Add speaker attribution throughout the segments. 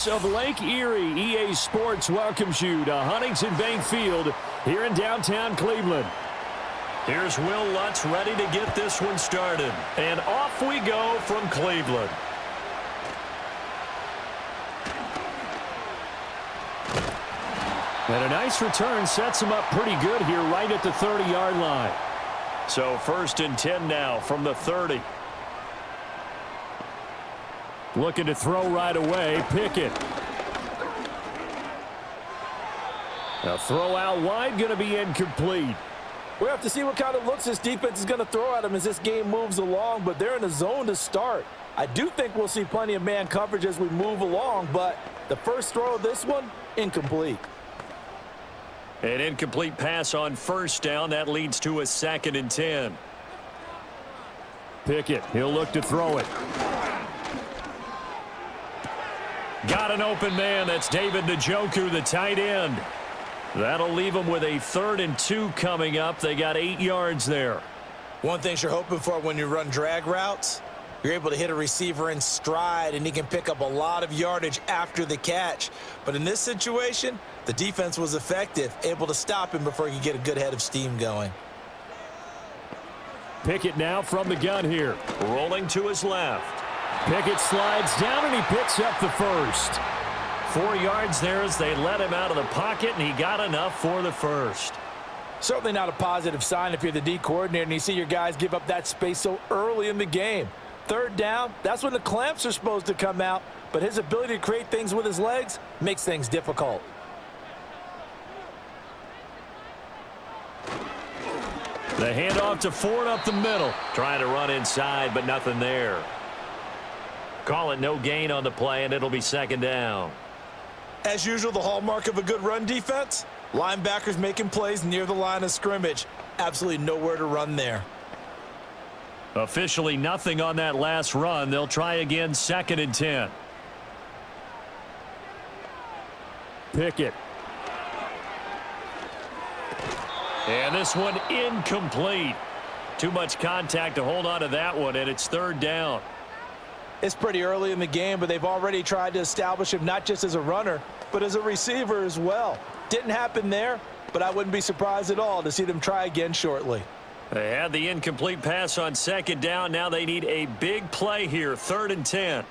Speaker 1: Of Lake Erie, EA Sports welcomes you to Huntington Bank Field here in downtown Cleveland. Here's Will Lutz ready to get this one started. And off we go from Cleveland. And a nice return sets him up pretty good here right at the 30-yard line. So 1st and 10 now from the 30. Looking to throw right away. Pickett. A throw out wide, going to be incomplete.
Speaker 2: We have to see what kind of looks this defense is going to throw at him as this game moves along, but they're in a zone to start. I do think we'll see plenty of man coverage as we move along, but the first throw of this one, incomplete.
Speaker 1: An incomplete pass on 1st down. That leads to a 2nd and 10. Pickett, he'll look to throw it. Got an open man. That's David Njoku, the tight end. That'll leave them with a 3rd and 2 coming up. They got 8 yards there.
Speaker 3: One thing you're hoping for when you run drag routes, you're able to hit a receiver in stride, and he can pick up a lot of yardage after the catch. But in this situation, the defense was effective, able to stop him before he could get a good head of steam going.
Speaker 1: Pickett now from the gun here. Rolling to his left. Pickett slides down, and he picks up the 1st. 4 yards there as they let him out of the pocket, and he got enough for the 1st.
Speaker 2: Certainly not a positive sign if you're the D coordinator and you see your guys give up that space so early in the game. 3rd down, that's when the clamps are supposed to come out, but his ability to create things with his legs makes things difficult.
Speaker 1: The handoff to Ford up the middle. Trying to run inside, but nothing there. Call it no gain on the play, and it'll be 2nd down.
Speaker 3: As usual, the hallmark of a good run defense, linebackers making plays near the line of scrimmage. Absolutely nowhere to run there.
Speaker 1: Officially nothing on that last run. They'll try again, 2nd and 10. Pickett. And this one incomplete. Too much contact to hold on to that one, and it's 3rd down.
Speaker 2: It's pretty early in the game, but they've already tried to establish him not just as a runner, but as a receiver as well. Didn't happen there, but I wouldn't be surprised at all to see them try again shortly.
Speaker 1: They had the incomplete pass on 2nd down. Now they need a big play here, 3rd and 10.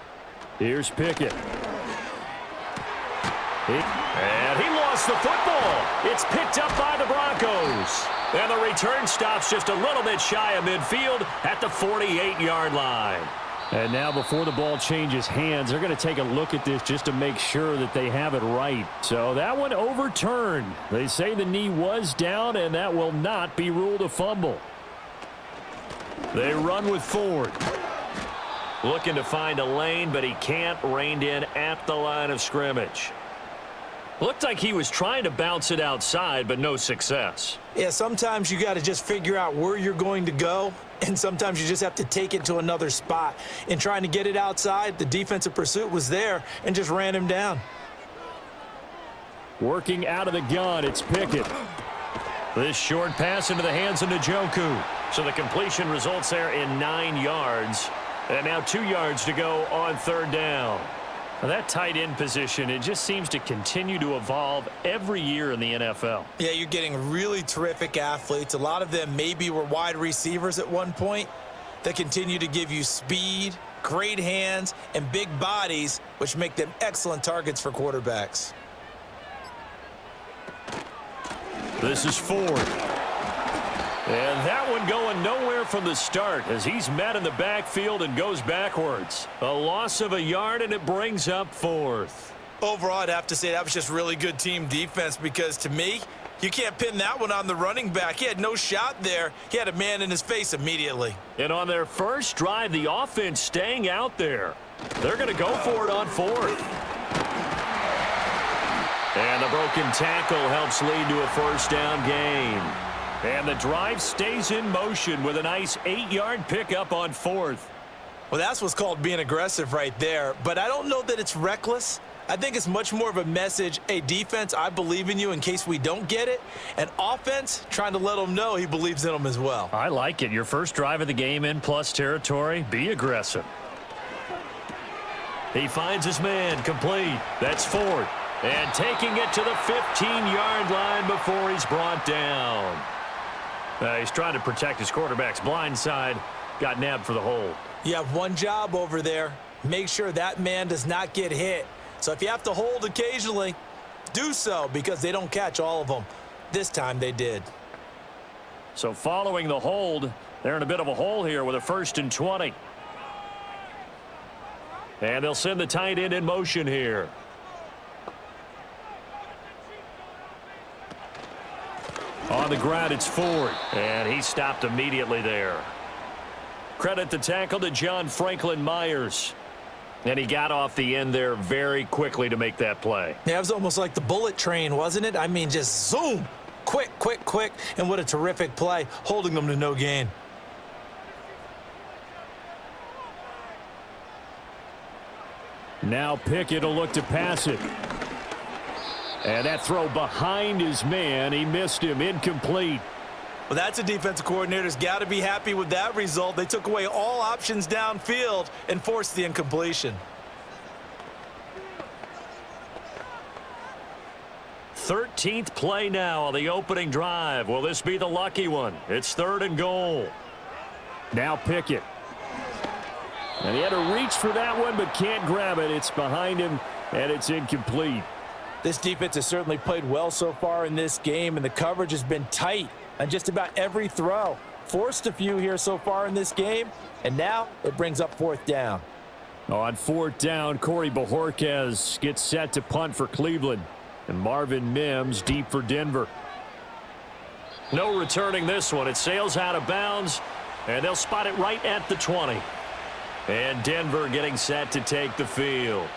Speaker 1: Here's Pickett. And he lost the football. It's picked up by the Broncos. And the return stops just a little bit shy of midfield at the 48-yard line. And now before the ball changes hands, they're going to take a look at this just to make sure that they have it right. So that one overturned. They say the knee was down, and that will not be ruled a fumble. They run with Ford. Looking to find a lane, but he can't. Reined in at the line of scrimmage. Looked like he was trying to bounce it outside, but no success.
Speaker 3: Yeah, sometimes you got to just figure out where you're going to go, and sometimes you just have to take it to another spot. In trying to get it outside, the defensive pursuit was there and just ran him down.
Speaker 1: Working out of the gun, it's Pickett. This short pass into the hands of Njoku. So the completion results there in 9 yards. And now 2 yards to go on 3rd down. Now that tight end position, it just seems to continue to evolve every year in the NFL.
Speaker 3: Yeah, you're getting really terrific athletes. A lot of them maybe were wide receivers at one point that continue to give you speed, great hands, and big bodies, which make them excellent targets for quarterbacks.
Speaker 1: This is Ford. And that one going nowhere from the start as he's met in the backfield and goes backwards. A loss of a yard, and it brings up 4th.
Speaker 3: Overall, I'd have to say that was just really good team defense because, to me, you can't pin that one on the running back. He had no shot there. He had a man in his face immediately.
Speaker 1: And on their first drive, the offense staying out there. They're going to go for it on 4th. And the broken tackle helps lead to a 1st down gain. And the drive stays in motion with a nice 8-yard pickup on 4th.
Speaker 3: Well, that's what's called being aggressive right there. But I don't know that it's reckless. I think it's much more of a message, hey, defense, I believe in you in case we don't get it. And offense, trying to let them know he believes in them as well.
Speaker 1: I like it. Your first drive of the game in plus territory, be aggressive. He finds his man, complete. That's Ford. And taking it to the 15-yard line before he's brought down. He's trying to protect his quarterback's blind side. Got nabbed for the hold.
Speaker 3: You have one job over there. Make sure that man does not get hit. So if you have to hold occasionally, do so, because they don't catch all of them. This time they did.
Speaker 1: So following the hold, they're in a bit of a hole here with a 1st and 20. And they'll send the tight end in motion here. On the ground, it's Ford. And he stopped immediately there. Credit the tackle to John Franklin Myers. And he got off the end there very quickly to make that play.
Speaker 3: Yeah, it was almost like the bullet train, wasn't it? I mean, just zoom. Quick, quick, quick. And what a terrific play, holding them to no gain.
Speaker 1: Now Pickett will look to pass it. And that throw behind his man. He missed him. Incomplete.
Speaker 3: Well, that's a defensive coordinator's got to be happy with that result. They took away all options downfield and forced the incompletion.
Speaker 1: 13th play now on the opening drive. Will this be the lucky one? It's 3rd and goal. Now Pickett. And he had to reach for that one, but can't grab it. It's behind him, and it's incomplete.
Speaker 2: This defense has certainly played well so far in this game, and the coverage has been tight on just about every throw. Forced a few here so far in this game, and now it brings up 4th down.
Speaker 1: On 4th down, Corey Bojorquez gets set to punt for Cleveland. And Marvin Mims deep for Denver. No returning this one. It sails out of bounds, and they'll spot it right at the 20. And Denver getting set to take the field.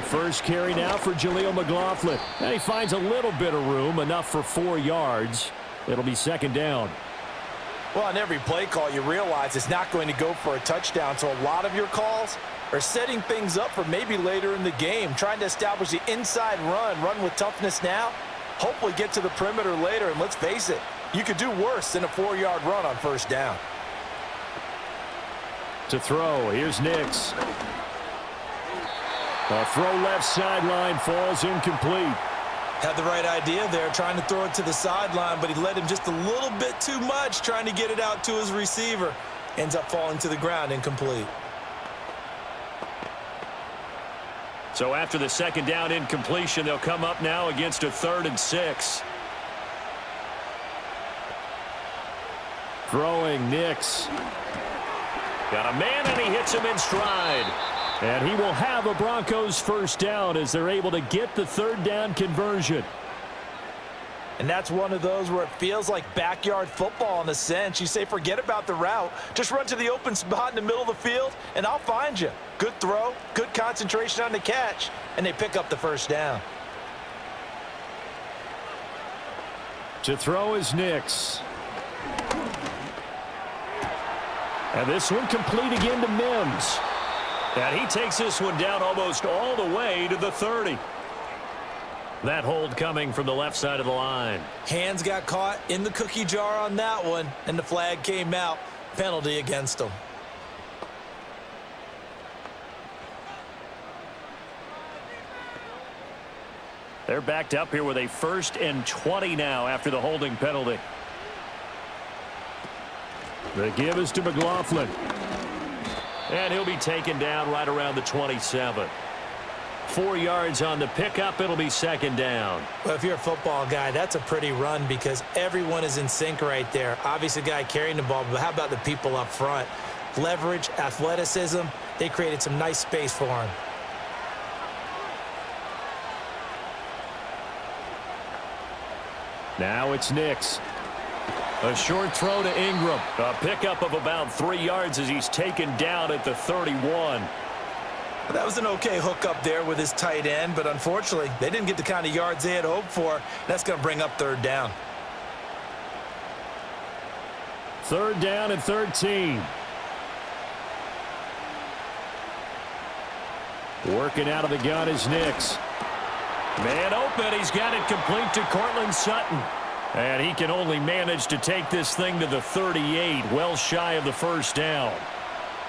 Speaker 1: First carry now for Jaleel McLaughlin. And he finds a little bit of room, enough for 4 yards. It'll be 2nd down.
Speaker 2: Well, on every play call, you realize it's not going to go for a touchdown, so a lot of your calls are setting things up for maybe later in the game, trying to establish the inside run with toughness now, hopefully get to the perimeter later, and let's face it, you could do worse than a 4-yard run on 1st down.
Speaker 1: To throw, here's Nix. A throw left sideline, falls incomplete.
Speaker 3: Had the right idea there, trying to throw it to the sideline, but he led him just a little bit too much, trying to get it out to his receiver. Ends up falling to the ground, incomplete.
Speaker 1: So after the 2nd down incompletion, they'll come up now against a 3rd and 6. Throwing, Nix. Got a man, and he hits him in stride. And he will have a Broncos 1st down as they're able to get the 3rd down conversion.
Speaker 2: And that's one of those where it feels like backyard football in a sense. You say, forget about the route. Just run to the open spot in the middle of the field, and I'll find you. Good throw, good concentration on the catch, and they pick up the 1st down.
Speaker 1: To throw is Nix. And this one complete again to Mims. And he takes this one down almost all the way to the 30. That hold coming from the left side of the line.
Speaker 3: Hands got caught in the cookie jar on that one, and the flag came out. Penalty against him.
Speaker 1: They're backed up here with a 1st and 20 now after the holding penalty. The give is to McLaughlin. And he'll be taken down right around the 27. 4 yards on the pickup. It'll be 2nd down.
Speaker 3: Well, if you're a football guy, that's a pretty run because everyone is in sync right there. Obviously, the guy carrying the ball, but how about the people up front? Leverage, athleticism, they created some nice space for him.
Speaker 1: Now it's Nix. A short throw to Ingram. A pickup of about 3 yards as he's taken down at the 31.
Speaker 3: That was an okay hookup there with his tight end, but unfortunately, they didn't get the kind of yards they had hoped for. That's going to bring up 3rd down.
Speaker 1: 3rd down and 13. Working out of the gun is Nix. Man open, he's got it complete to Cortland Sutton. And he can only manage to take this thing to the 38, well shy of the first down.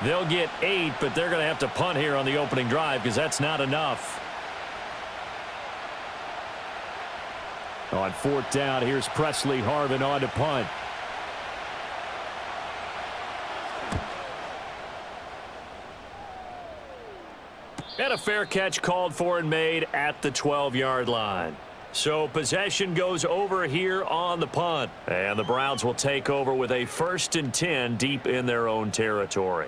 Speaker 1: They'll get 8, but they're going to have to punt here on the opening drive because that's not enough. On 4th down, here's Presley Harvin on to punt. And a fair catch called for and made at the 12-yard line. So possession goes over here on the punt. And the Browns will take over with a 1st and 10 deep in their own territory.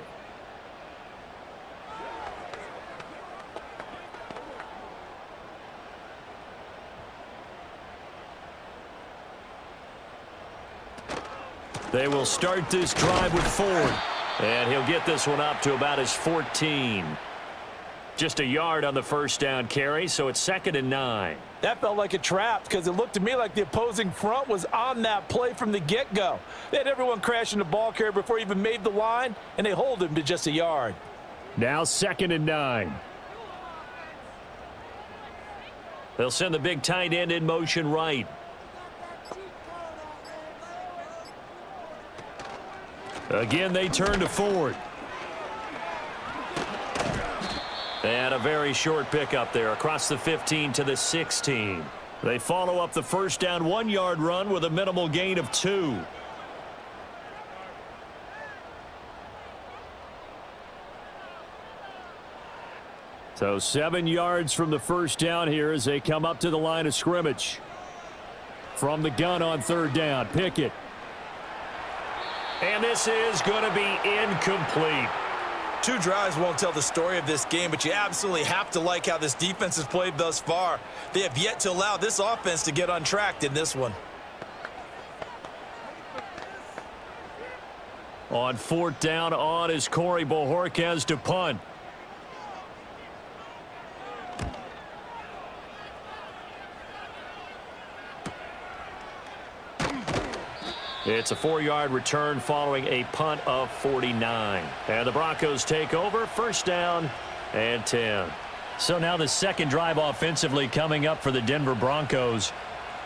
Speaker 1: They will start this drive with Ford. And he'll get this one up to about his 14. Just a yard on the first down carry, so it's 2nd and 9.
Speaker 2: That felt like a trap because it looked to me like the opposing front was on that play from the get-go. They had everyone crashing the ball carrier before he even made the line, and they hold him to just a yard.
Speaker 1: Now 2nd and 9. They'll send the big tight end in motion right. Again, they turn to Ford. And a very short pickup there across the 15 to the 16. They follow up the first down 1-yard run with a minimal gain of 2. So 7 yards from the first down here as they come up to the line of scrimmage. From the gun on 3rd down, Pickett. And this is going to be incomplete.
Speaker 3: 2 drives won't tell the story of this game, but you absolutely have to like how this defense has played thus far. They have yet to allow this offense to get untracked in this one.
Speaker 1: On 4th down on is Corey Bojorquez to punt. It's a 4-yard return following a punt of 49. And the Broncos take over, 1st down and 10. So now the second drive offensively coming up for the Denver Broncos.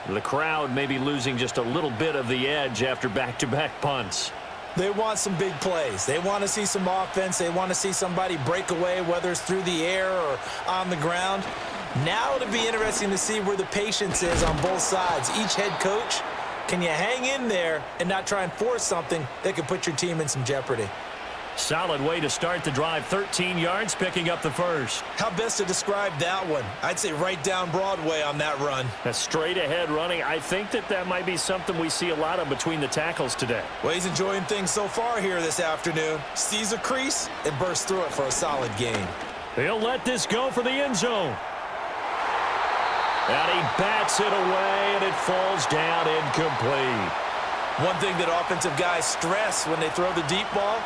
Speaker 1: The crowd may be losing just a little bit of the edge after back-to-back punts.
Speaker 3: They want some big plays. They want to see some offense. They want to see somebody break away, whether it's through the air or on the ground. Now it'll be interesting to see where the patience is on both sides. Each head coach, can you hang in there and not try and force something that could put your team in some jeopardy?
Speaker 1: Solid way to start the drive. 13 yards, picking up the first.
Speaker 3: How best to describe that one? I'd say right down Broadway on that run.
Speaker 1: A straight ahead running. I think that might be something we see a lot of between the tackles today.
Speaker 3: Well, he's enjoying things so far here this afternoon. Sees a crease and bursts through it for a solid gain.
Speaker 1: He'll let this go for the end zone. And he bats it away, and it falls down incomplete.
Speaker 3: One thing that offensive guys stress when they throw the deep ball,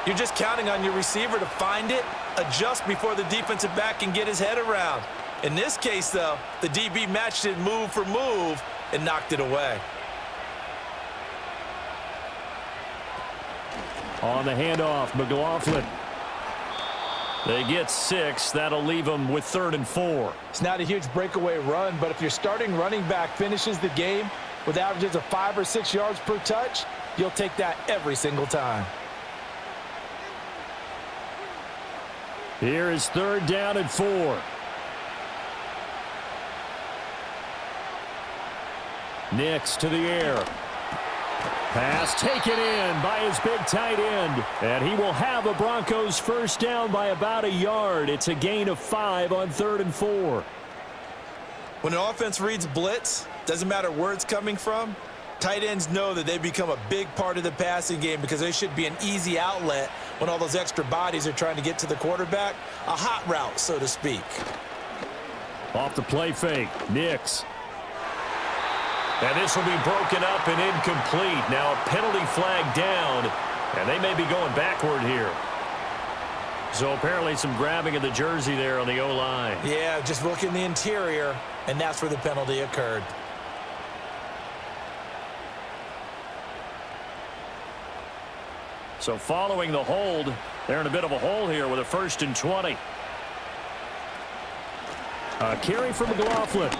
Speaker 3: you're just counting on your receiver to find it, adjust before the defensive back can get his head around. In this case, though, the DB matched it move for move and knocked it away.
Speaker 1: On the handoff, McLaughlin. They get 6. That'll leave them with 3rd and 4.
Speaker 2: It's not a huge breakaway run, but if your starting running back finishes the game with averages of 5 or 6 yards per touch, you'll take that every single time.
Speaker 1: Here is 3rd down and 4. Nix to the air. Pass taken in by his big tight end. And he will have a Broncos first down by about a yard. It's a gain of 5 on 3rd and 4.
Speaker 3: When an offense reads blitz, doesn't matter where it's coming from, tight ends know that they become a big part of the passing game because they should be an easy outlet when all those extra bodies are trying to get to the quarterback. A hot route, so to speak.
Speaker 1: Off the play fake, Nix. And this will be broken up and incomplete. Now a penalty flag down, and they may be going backward here. So apparently some grabbing of the jersey there on the O-line.
Speaker 3: Yeah, just look in the interior, and that's where the penalty occurred.
Speaker 1: So following the hold, they're in a bit of a hole here with a 1st and 20. A carry from McLaughlin.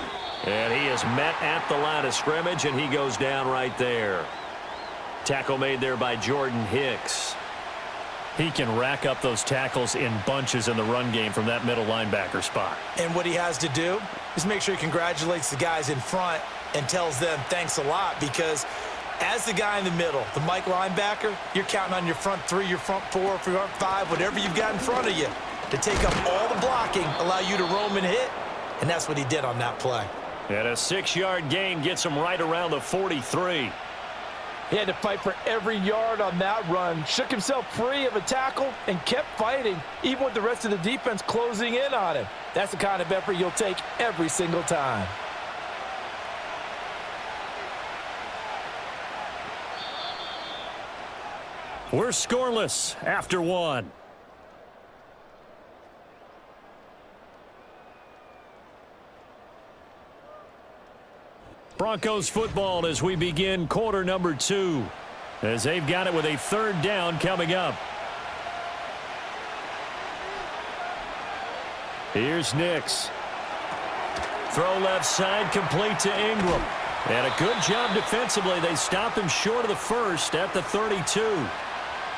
Speaker 1: And he is met at the line of scrimmage, and he goes down right there. Tackle made there by Jordan Hicks. He can rack up those tackles in bunches in the run game from that middle linebacker spot.
Speaker 3: And what he has to do is make sure he congratulates the guys in front and tells them thanks a lot, because as the guy in the middle, the Mike linebacker, you're counting on your front three, your front four, front five, whatever you've got in front of you to take up all the blocking, allow you to roam and hit, and that's what he did on that play.
Speaker 1: And a 6-yard gain gets him right around the 43.
Speaker 2: He had to fight for every yard on that run, shook himself free of a tackle, and kept fighting, even with the rest of the defense closing in on him. That's the kind of effort you'll take every single time.
Speaker 1: We're scoreless after one. Broncos football as we begin quarter number 2, as they've got it with a 3rd down coming up. Here's Nix. Throw left side, complete to Ingram. And a good job defensively. They stop him short of the first at the 32.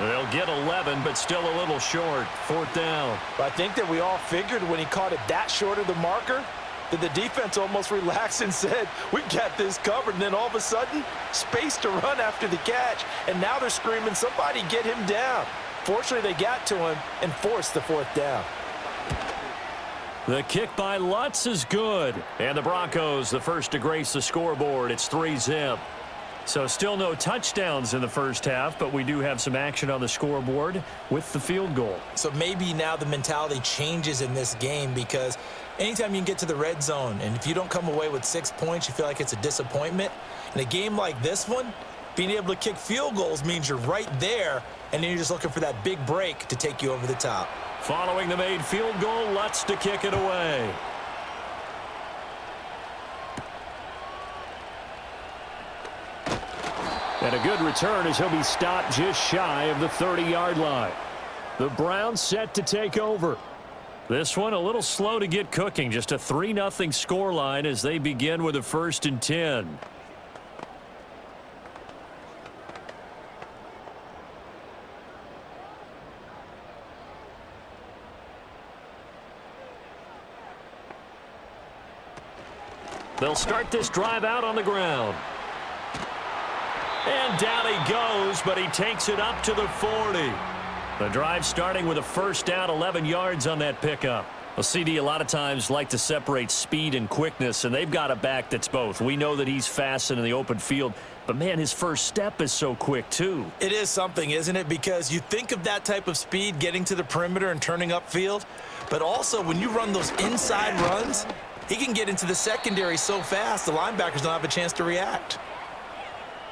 Speaker 1: They'll get 11, but still a little short. 4th down.
Speaker 2: I think that we all figured when he caught it that short of the marker, that the defense almost relaxed and said, we've got this covered. And then all of a sudden, space to run after the catch. And now they're screaming, somebody get him down. Fortunately, they got to him and forced the 4th down.
Speaker 1: The kick by Lutz is good. And the Broncos, the first to grace the scoreboard. It's 3-zip. So still no touchdowns in the first half, but we do have some action on the scoreboard with the field goal.
Speaker 3: So maybe now the mentality changes in this game, because anytime you can get to the red zone, and if you don't come away with 6 points, you feel like it's a disappointment. In a game like this one, being able to kick field goals means you're right there, and then you're just looking for that big break to take you over the top.
Speaker 1: Following the made field goal, Lutz to kick it away. And a good return as he'll be stopped just shy of the 30-yard line. The Browns set to take over. This one a little slow to get cooking. Just a 3-0 scoreline as they begin with a 1st and 10. They'll start this drive out on the ground. And down he goes, but he takes it up to the 40. The drive starting with a 1st down, 11 yards on that pickup. Well, CD a lot of times like to separate speed and quickness, and they've got a back that's both. We know that he's fast in the open field, but, man, his first step is so quick, too.
Speaker 3: It is something, isn't it? Because you think of that type of speed getting to the perimeter and turning upfield, but also when you run those inside runs, he can get into the secondary so fast the linebackers don't have a chance to react.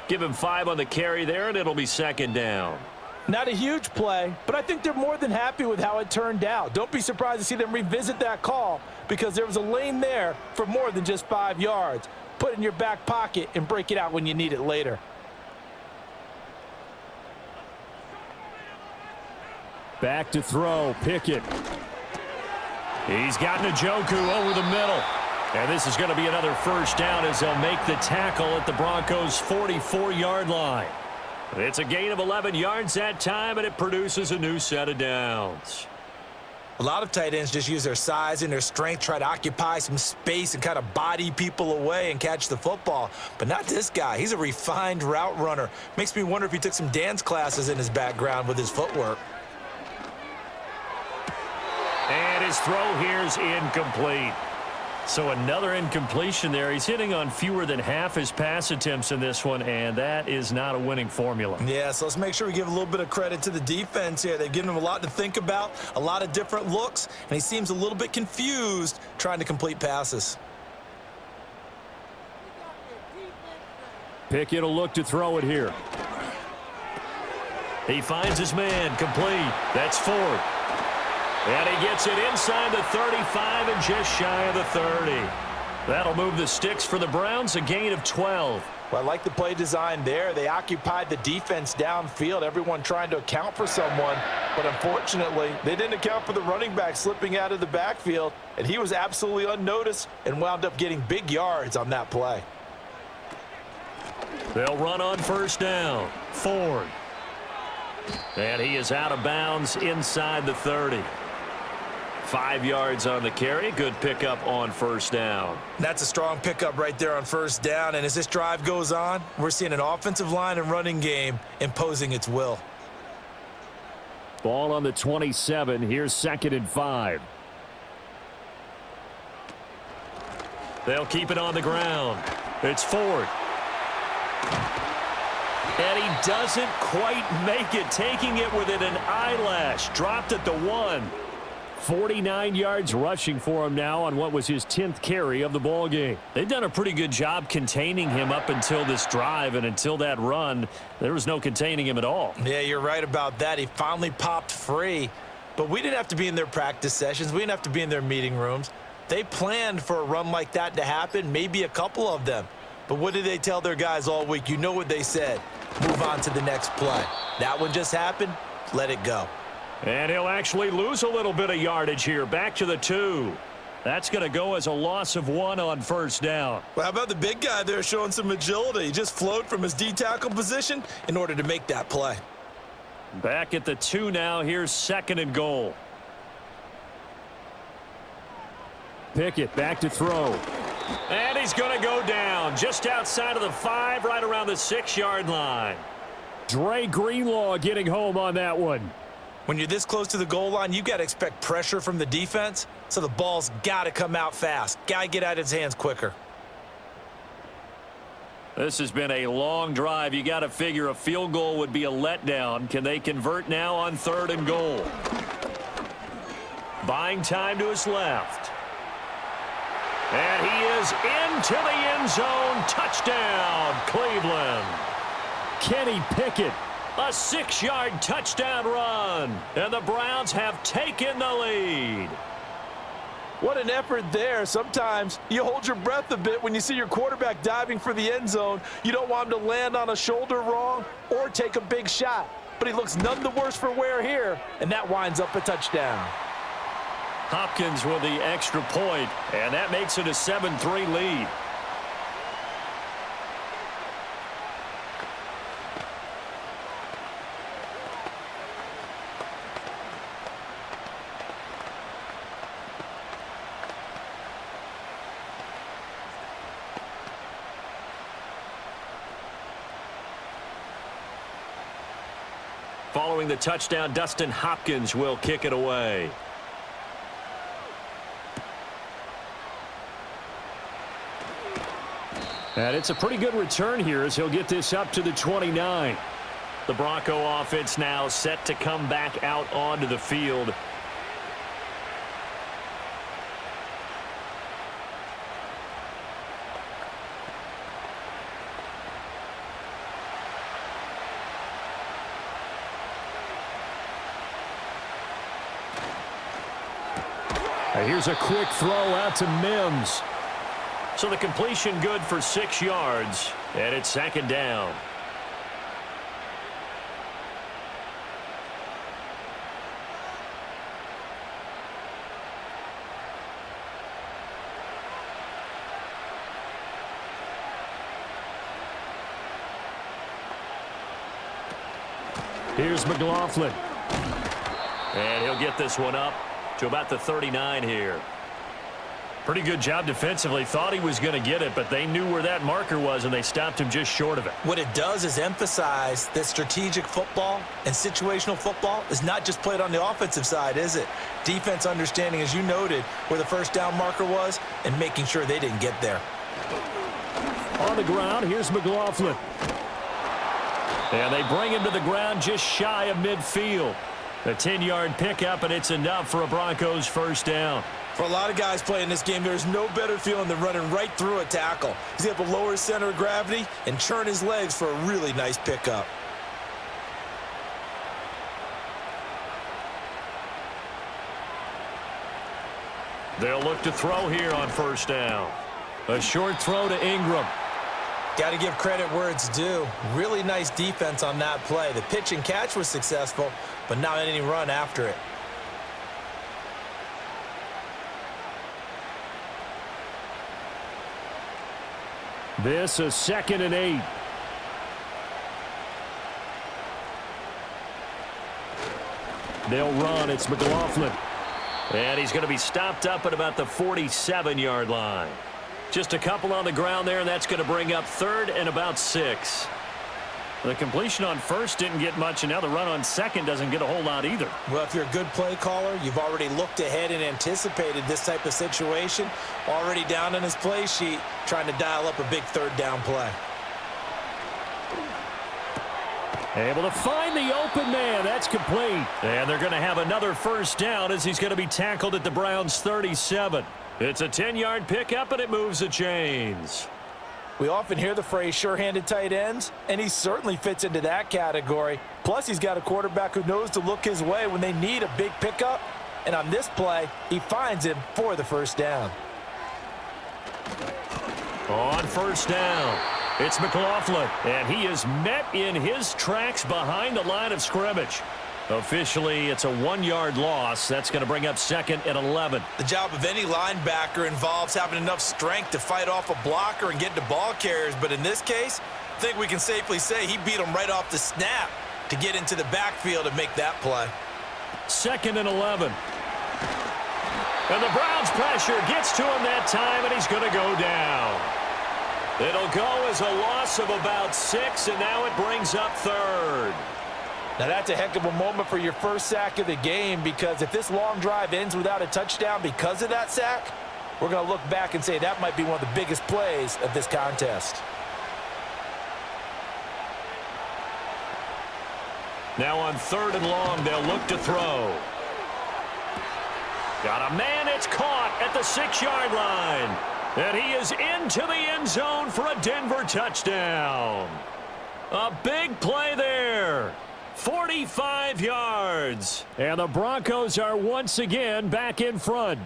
Speaker 1: Give him 5 on the carry there, and it'll be 2nd down.
Speaker 2: Not a huge play, but I think they're more than happy with how it turned out. Don't be surprised to see them revisit that call, because there was a lane there for more than just 5 yards. Put it in your back pocket and break it out when you need it later.
Speaker 1: Back to throw, Pickett. He's got Njoku over the middle. And this is going to be another 1st down as they'll make the tackle at the Broncos' 44-yard line. It's a gain of 11 yards that time, and it produces a new set of downs.
Speaker 3: A lot of tight ends just use their size and their strength, try to occupy some space and kind of body people away and catch the football. But not this guy. He's a refined route runner. Makes me wonder if he took some dance classes in his background with his footwork.
Speaker 1: And his throw here is incomplete. So another incompletion there. He's hitting on fewer than half his pass attempts in this one, and that is not a winning formula.
Speaker 3: Yeah, so let's make sure we give a little bit of credit to the defense here. They've given him a lot to think about, a lot of different looks, and he seems a little bit confused trying to complete passes.
Speaker 1: Pickett will look to throw it here. He finds his man, complete. That's 4. And he gets it inside the 35 and just shy of the 30. That'll move the sticks for the Browns, a gain of 12.
Speaker 2: Well, I like the play design there. They occupied the defense downfield, everyone trying to account for someone. But unfortunately, they didn't account for the running back slipping out of the backfield, and he was absolutely unnoticed and wound up getting big yards on that play.
Speaker 1: They'll run on first down. Ford. And he is out of bounds inside the 30. 5 yards on the carry. Good pickup on first down.
Speaker 3: That's a strong pickup right there on first down. And as this drive goes on, we're seeing an offensive line and running game imposing its will.
Speaker 1: Ball on the 27. Here's 2nd and 5. They'll keep it on the ground. It's Ford. And he doesn't quite make it, taking it within an eyelash. Dropped at the 1. 49 yards rushing for him now on what was his 10th carry of the ball game. They've done a pretty good job containing him up until this drive, and until that run, there was no containing him at all.
Speaker 3: Yeah, you're right about that. He finally popped free, but we didn't have to be in their practice sessions. We didn't have to be in their meeting rooms. They planned for a run like that to happen, maybe a couple of them. But what did they tell their guys all week? You know what they said. Move on to the next play. That one just happened. Let it go.
Speaker 1: And he'll actually lose a little bit of yardage here. Back to the 2. That's going to go as a loss of 1 on first down.
Speaker 3: Well, how about the big guy there showing some agility? He just flowed from his D-tackle position in order to make that play.
Speaker 1: Back at the 2 now. Here's 2nd and goal. Pickett back to throw. And he's going to go down just outside of the 5, right around the 6-yard line. Dre Greenlaw getting home on that one.
Speaker 3: When you're this close to the goal line, you got to expect pressure from the defense, so the ball's got to come out fast. Got to get out of his hands quicker.
Speaker 1: This has been a long drive. You got to figure a field goal would be a letdown. Can they convert now on 3rd and goal? Buying time to his left. And he is into the end zone. Touchdown, Cleveland. Kenny Pickett, a 6-yard touchdown run. And the Browns have taken the lead.
Speaker 2: What an effort there. Sometimes you hold your breath a bit when you see your quarterback diving for the end zone. You don't want him to land on a shoulder wrong or take a big shot. But he looks none the worse for wear here, and that winds up a touchdown.
Speaker 1: Hopkins with the extra point, and that makes it a 7-3 lead. Following the touchdown, Dustin Hopkins will kick it away. And it's a pretty good return here as he'll get this up to the 29. The Bronco offense now set to come back out onto the field. And here's a quick throw out to Mims. So the completion good for 6 yards, and it's 2nd down. Here's McLaughlin. And he'll get this one up to about the 39 here. Pretty good job defensively. Thought he was going to get it, but they knew where that marker was, and they stopped him just short of it.
Speaker 3: What it does is emphasize that strategic football and situational football is not just played on the offensive side, is it? Defense understanding, as you noted, where the first down marker was and making sure they didn't get there.
Speaker 1: On the ground, here's McLaughlin. And they bring him to the ground just shy of midfield. A 10-yard pickup, and it's enough for a Broncos first down.
Speaker 3: For a lot of guys playing this game, there's no better feeling than running right through a tackle. He's able to lower his center of gravity and churn his legs for a really nice pickup. They'll look to throw here on first down. A short throw to Ingram. Got to give credit where it's due. Really nice defense on that play. The pitch and catch was successful, but not any run after it.
Speaker 1: This is 2nd and 8. They'll run. It's McLaughlin. And he's going to be stopped up at about the 47-yard line. Just a couple on the ground there, and that's going to bring up 3rd and about 6. The completion on first didn't get much, and now the run on second doesn't get a whole lot either.
Speaker 3: Well, if you're a good play caller, you've already looked ahead and anticipated this type of situation. Already down on his play sheet, trying to dial up a big 3rd down play.
Speaker 1: Able to find the open man. That's complete. And they're going to have another 1st down as he's going to be tackled at the Browns' 37. It's a 10-yard pickup, and it moves the chains.
Speaker 2: We often hear the phrase sure-handed tight ends, and he certainly fits into that category. Plus, he's got a quarterback who knows to look his way when they need a big pickup. And on this play, he finds him for the 1st down.
Speaker 1: On 1st down, it's McLaughlin, and he is met in his tracks behind the line of scrimmage. Officially, it's a 1-yard loss. That's going to bring up 2nd and 11.
Speaker 3: The job of any linebacker involves having enough strength to fight off a blocker and get to ball carriers. But in this case, I think we can safely say he beat him right off the snap to get into the backfield and make that play.
Speaker 1: 2nd and 11. And the Browns' pressure gets to him that time, and he's going to go down. It'll go as a loss of about 6, and now it brings up 3rd.
Speaker 2: Now, that's a heck of a moment for your first sack of the game, because if this long drive ends without a touchdown because of that sack, we're going to look back and say that might be one of the biggest plays of this contest.
Speaker 1: Now on 3rd and long, they'll look to throw. Got a man, it's caught at the 6-yard line. And he is into the end zone for a Denver touchdown. A big play there. 45 yards. And the Broncos are once again back in front.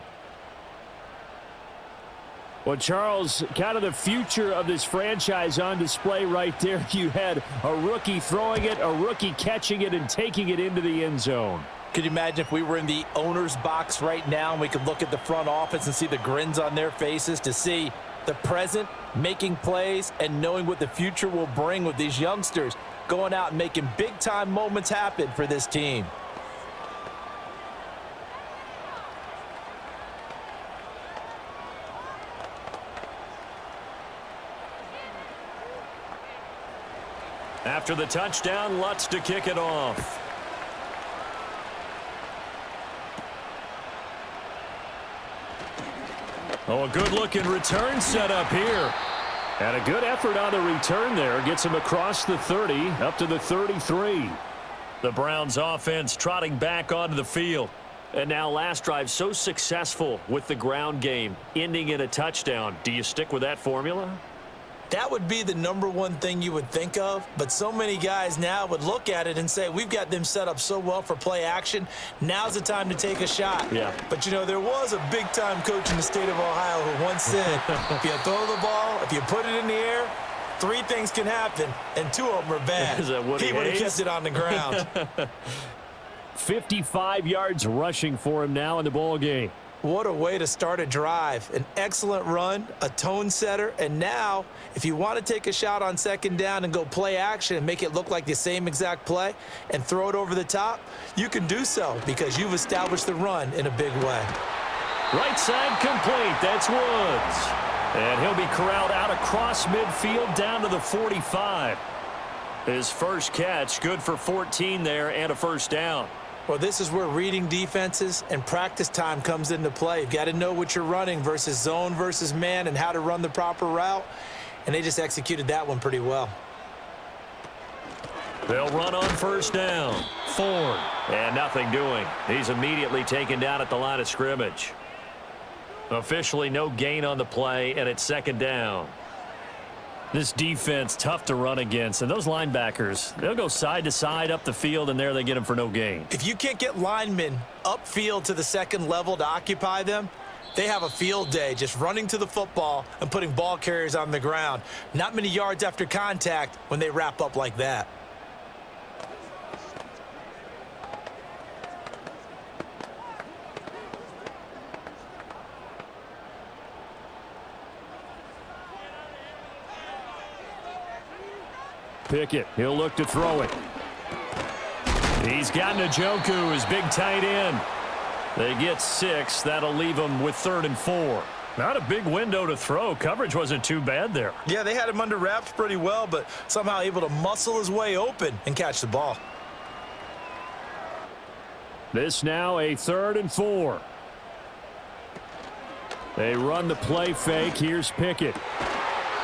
Speaker 1: Well, Charles, kind of the future of this franchise on display right there. You had a rookie throwing it, a rookie catching it, and taking it into the end zone.
Speaker 2: Could you imagine if we were in the owner's box right now and we could look at the front office and see the grins on their faces, to see the present making plays and knowing what the future will bring with these youngsters going out and making big-time moments happen for this team.
Speaker 1: After the touchdown, Lutz to kick it off. Oh, a good-looking return set up here. And a good effort on the return there. Gets him across the 30, up to the 33. The Browns offense trotting back onto the field. And now last drive so successful with the ground game, ending in a touchdown. Do you stick with that formula?
Speaker 3: That would be the #1 thing you would think of, but so many guys now would look at it and say, we've got them set up so well for play action, now's the time to take a shot.
Speaker 1: Yeah.
Speaker 3: But, you know, there was a big-time coach in the state of Ohio who once said, if you throw the ball, if you put it in the air, 3 things can happen, and 2 of them are bad.
Speaker 1: Is that Woody
Speaker 3: He would have
Speaker 1: Hayes?
Speaker 3: kept it on the ground.
Speaker 1: 55 yards rushing for him now in the ball game.
Speaker 3: What a way to start a drive. An excellent run, a tone setter, and now if you want to take a shot on 2nd down and go play action and make it look like the same exact play and throw it over the top, you can do so because you've established the run in a big way.
Speaker 1: Right side complete. That's Woods. And he'll be corralled out across midfield down to the 45. His first catch, good for 14 there and a 1st down.
Speaker 3: Well, this is where reading defenses and practice time comes into play. You've got to know what you're running versus zone versus man and how to run the proper route. And they just executed that one pretty well.
Speaker 1: They'll run on 1st down. Ford. And nothing doing. He's immediately taken down at the line of scrimmage. Officially no gain on the play, and it's 2nd down. This defense, tough to run against. And those linebackers, they'll go side to side up the field, and there they get them for no gain.
Speaker 3: If you can't get linemen upfield to the 2nd level to occupy them, They have a field day just running to the football and putting ball carriers on the ground. Not many yards after contact when they wrap up like that.
Speaker 1: Pickett, he'll look to throw it. He's got Njoku, his big tight end. They get 6. That'll leave them with 3rd and 4. Not a big window to throw. Coverage wasn't too bad there.
Speaker 3: Yeah, they had him under wraps pretty well, but somehow able to muscle his way open and catch the ball.
Speaker 1: This now a 3rd and 4. They run the play fake. Here's Pickett.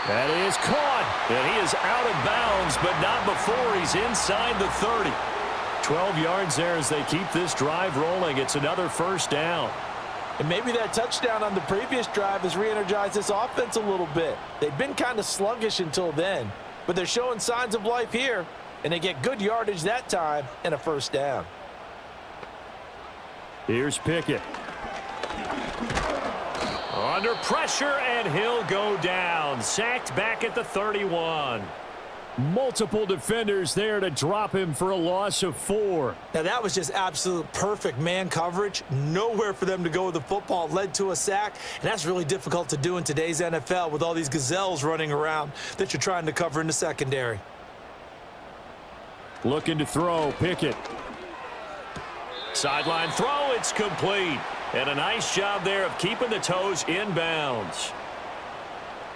Speaker 1: That is caught, and he is out of bounds, but not before he's inside the 30. 12 yards there as they keep this drive rolling. It's another 1st down.
Speaker 2: And maybe that touchdown on the previous drive has re-energized this offense a little bit. They've been kind of sluggish until then, but they're showing signs of life here, and they get good yardage that time and a 1st down.
Speaker 1: Here's Pickett. Under pressure, and he'll go down. Sacked back at the 31. Multiple defenders there to drop him for a loss of 4.
Speaker 3: Now, that was just absolute perfect man coverage. Nowhere for them to go with the football. Led to a sack, and that's really difficult to do in today's NFL with all these gazelles running around that you're trying to cover in the secondary.
Speaker 1: Looking to throw, Pickett. Sideline throw, it's complete. And a nice job there of keeping the toes inbounds.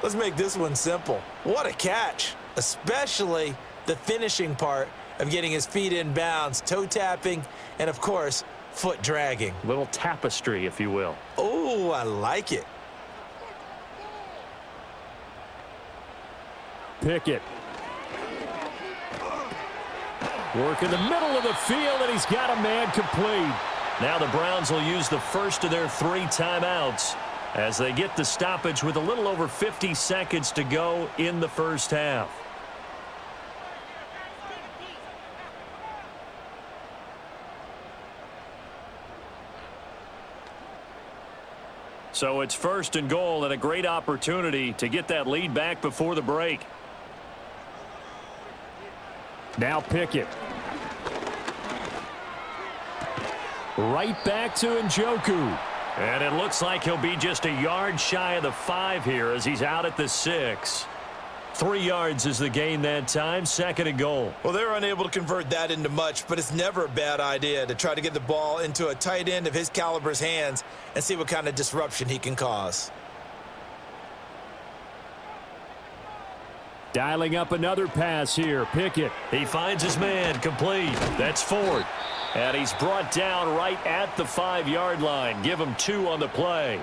Speaker 3: Let's make this one simple. What a catch, especially the finishing part of getting his feet in bounds, toe tapping, and of course, foot dragging.
Speaker 1: Little tapestry, if you will.
Speaker 3: Oh, I like it.
Speaker 1: Pickett. Work in the middle of the field, and he's got a man complete. Now the Browns will use the first of their 3 timeouts as they get the stoppage with a little over 50 seconds to go in the 1st half. So it's 1st and goal, and a great opportunity to get that lead back before the break. Now Pickett. Right back to Njoku. And it looks like he'll be just a yard shy of the 5 here as he's out at the 6. 3 yards is the gain that time, 2nd and goal.
Speaker 3: Well, they were unable to convert that into much, but it's never a bad idea to try to get the ball into a tight end of his caliber's hands and see what kind of disruption he can cause.
Speaker 1: Dialing up another pass here. Pickett. He finds his man complete. That's Ford. And he's brought down right at the 5-yard line. Give him 2 on the play.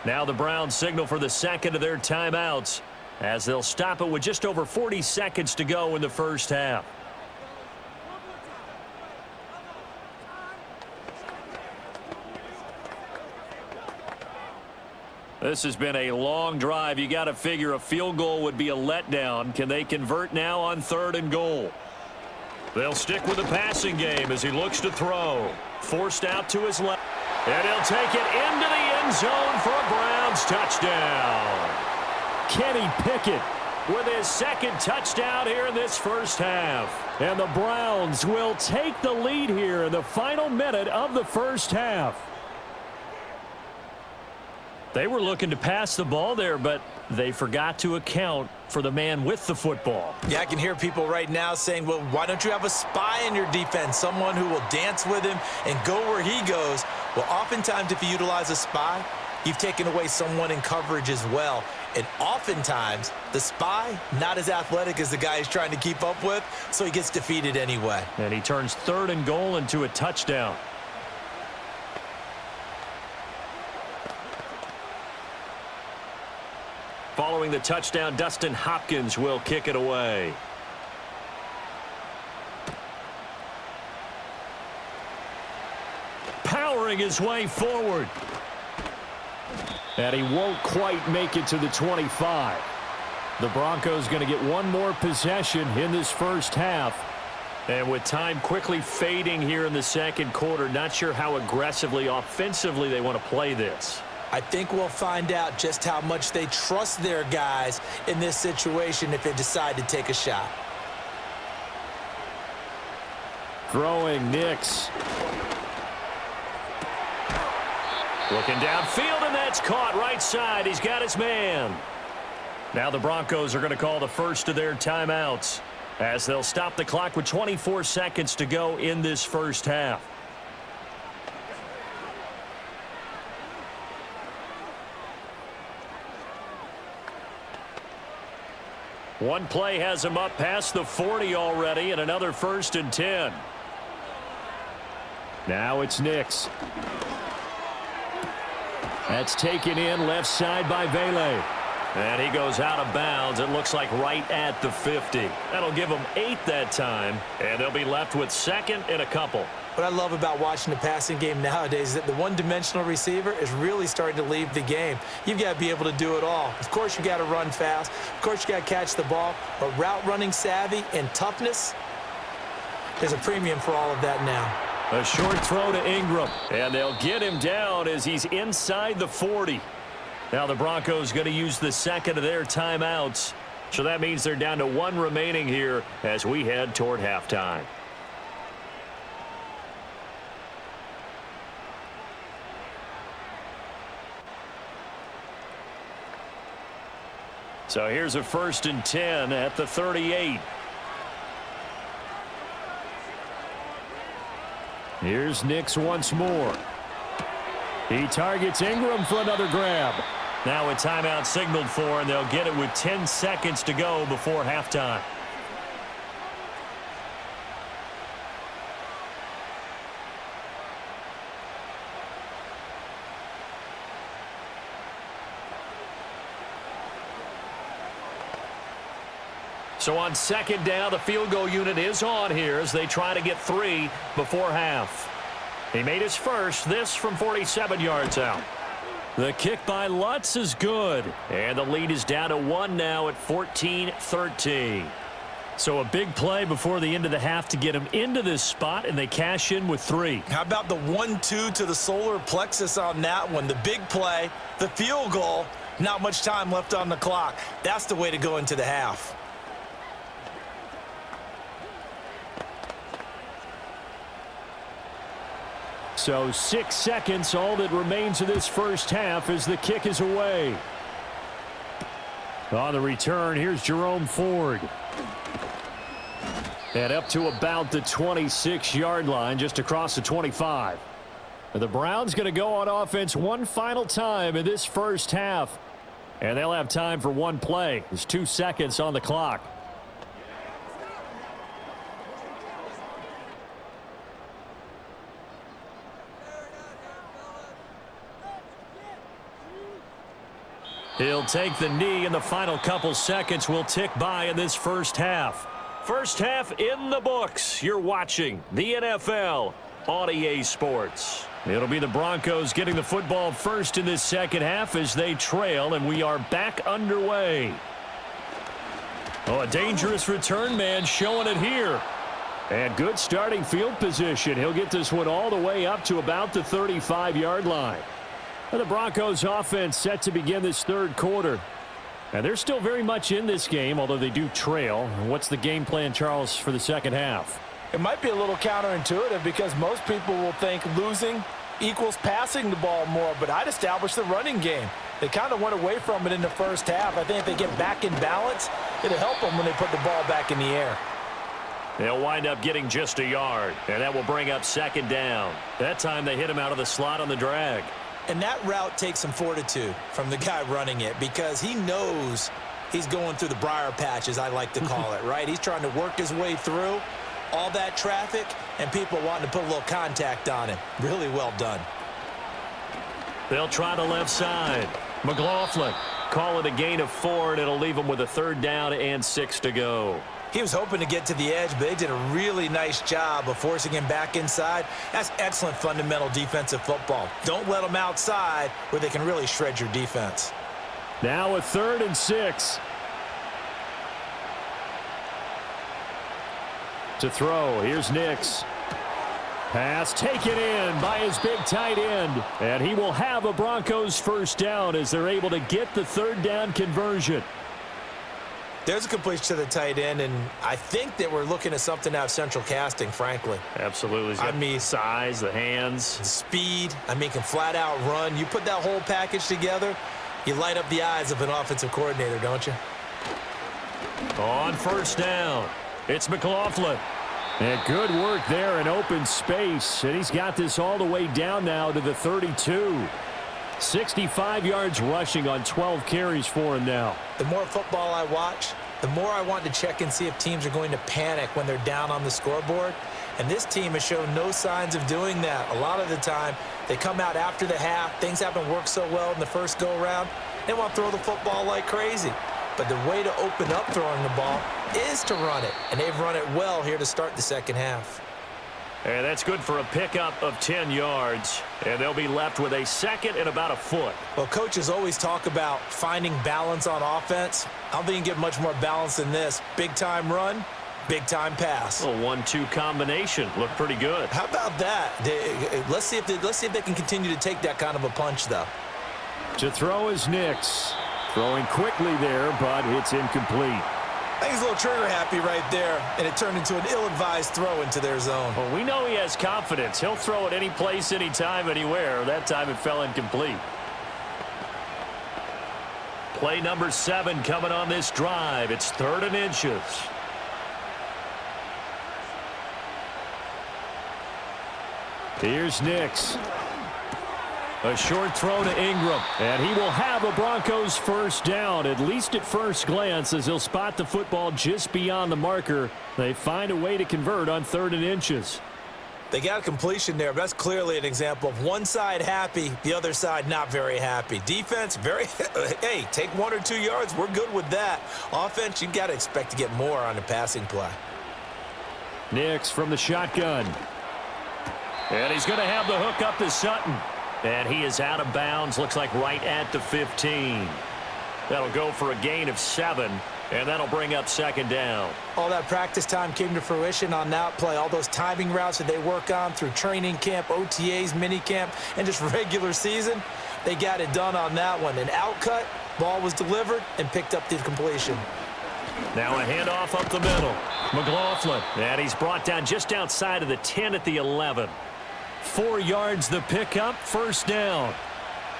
Speaker 1: Now the Browns signal for the 2nd of their timeouts as they'll stop it with just over 40 seconds to go in the 1st half. This has been a long drive. You got to figure a field goal would be a letdown. Can they convert now on 3rd and goal? They'll stick with the passing game as he looks to throw. Forced out to his left. And he'll take it into the end zone for a Browns touchdown. Kenny Pickett with his 2nd touchdown here in this 1st half. And the Browns will take the lead here in the final minute of the 1st half. They were looking to pass the ball there, but they forgot to account for the man with the football.
Speaker 3: Yeah, I can hear people right now saying, well, why don't you have a spy in your defense, someone who will dance with him and go where he goes? Well, oftentimes if you utilize a spy, you've taken away someone in coverage as well. And oftentimes, the spy, not as athletic as the guy he's trying to keep up with, so he gets defeated anyway.
Speaker 1: And he turns 3rd and goal into a touchdown. Following the touchdown, Dustin Hopkins will kick it away. Powering his way forward. And he won't quite make it to the 25. The Broncos going to get one more possession in this 1st half. And with time quickly fading here in the 2nd quarter, not sure how aggressively, offensively they want to play this.
Speaker 3: I think we'll find out just how much they trust their guys in this situation if they decide to take a shot.
Speaker 1: Throwing Nix. Looking downfield, and that's caught right side. He's got his man. Now the Broncos are going to call the first of their timeouts as they'll stop the clock with 24 seconds to go in this first half. One play has him up past the 40 already, and another 1st and 10. Now it's Nix. That's taken in left side by Vele. And he goes out of bounds. It looks like right at the 50. That'll give them 8 that time, and they'll be left with 2nd and a couple.
Speaker 3: What I love about watching the passing game nowadays is that the one-dimensional receiver is really starting to leave the game. You've got to be able to do it all. Of course, you got to run fast. Of course, you got to catch the ball. But route running savvy and toughness, there's a premium for all of that now.
Speaker 1: A short throw to Ingram, and they'll get him down as he's inside the 40. Now the Broncos going to use the 2nd of their timeouts, so that means they're down to 1 remaining here as we head toward halftime. So here's a 1st and 10 at the 38. Here's Nix once more. He targets Ingram for another grab. Now a timeout signaled for, and they'll get it with 10 seconds to go before halftime. So on 2nd down, the field goal unit is on here as they try to get 3 before half. He made his first, this from 47 yards out. The kick by Lutz is good, and the lead is down to 1 now at 14-13. So a big play before the end of the half to get him into this spot, and they cash in with 3.
Speaker 3: How about the 1-2 to the solar plexus on that one? The big play, the field goal, not much time left on the clock. That's the way to go into the half.
Speaker 1: So 6 seconds, all that remains of this first half as the kick is away. On the return, here's Jerome Ford. And up to about the 26-yard line, just across the 25. And the Browns going to go on offense one final time in this first half. And they'll have time for one play. There's 2 seconds on the clock. He'll take the knee, and the final couple seconds will tick by in this first half. First half in the books. You're watching the NFL on EA Sports. It'll be the Broncos getting the football first in this second half as they trail, and we are back underway. Oh, a dangerous return man showing it here. And good starting field position. He'll get this one all the way up to about the 35-yard line. And the Broncos offense set to begin this third quarter. And they're still very much in this game, although they do trail. What's the game plan, Charles, for the second half?
Speaker 2: It might be a little counterintuitive because most people will think losing equals passing the ball more, but I'd establish the running game. They kind of went away from it in the first half. I think if they get back in balance, it'll help them when they put the ball back in the air.
Speaker 1: They'll wind up getting just a yard, and that will bring up 2nd down. That time they hit him out of the slot on the drag.
Speaker 3: And that route takes some fortitude from the guy running it because he knows he's going through the briar patch, as I like to call it, right? He's trying to work his way through all that traffic and people wanting to put a little contact on him. Really well done.
Speaker 1: They'll try the left side. McLaughlin call it a gain of 4, and it'll leave them with a 3rd down and 6 to go.
Speaker 3: He was hoping to get to the edge, but they did a really nice job of forcing him back inside. That's excellent fundamental defensive football. Don't let them outside where they can really shred your defense.
Speaker 1: Now a 3rd and 6. To throw, here's Nix. Pass taken in by his big tight end. And he will have a Broncos first down as they're able to get the third down conversion.
Speaker 3: There's a completion to the tight end, and I think that we're looking at something out of central casting, frankly.
Speaker 1: Absolutely. I mean, size, the hands.
Speaker 3: Speed. I mean, can flat out run. You put that whole package together, you light up the eyes of an offensive coordinator, don't you?
Speaker 1: On first down, it's McLaughlin. And good work there in open space. And he's got this all the way down now to the 32. 65 yards rushing on 12 carries for him now.
Speaker 3: The more football I watch, the more I want to check and see if teams are going to panic when they're down on the scoreboard. And this team has shown no signs of doing that. A lot of the time, they come out after the half. Things haven't worked so well in the first go-around. They want to throw the football like crazy. But the way to open up throwing the ball is to run it. And they've run it well here to start the second half.
Speaker 1: And that's good for a pickup of 10 yards. And they'll be left with a second and about a foot.
Speaker 3: Well, coaches always talk about finding balance on offense. I don't think you can get much more balance than this. Big-time run, big-time pass.
Speaker 1: A 1-2 combination. Looked pretty good.
Speaker 3: How about that? Let's see if they can continue to take that kind of a punch, though.
Speaker 1: To throw is Nix. Throwing quickly there, but it's incomplete.
Speaker 3: I think he's a little trigger happy right there, and it turned into an ill-advised throw into their zone.
Speaker 1: Well, we know he has confidence. He'll throw it any place, anytime, anywhere. That time it fell incomplete. Play number 7 coming on this drive. It's 3rd and inches. Here's Nix. A short throw to Ingram, and he will have a Broncos first down, at least at first glance, as he'll spot the football just beyond the marker. They find a way to convert on 3rd and inches.
Speaker 3: They got a completion there, but that's clearly an example of one side happy, the other side not very happy. Defense, hey, take 1 or 2 yards, we're good with that. Offense, you got to expect to get more on the passing play.
Speaker 1: Nix from the shotgun. And he's going to have the hook up to Sutton. And he is out of bounds, looks like right at the 15. That'll go for a gain of 7, and that'll bring up 2nd down.
Speaker 3: All that practice time came to fruition on that play. All those timing routes that they work on through training camp, OTAs, minicamp, and just regular season, they got it done on that one. An outcut, ball was delivered, and picked up the completion.
Speaker 1: Now a handoff up the middle. McLaughlin, and he's brought down just outside of the 10 at the 11. 4 yards the pickup, first down.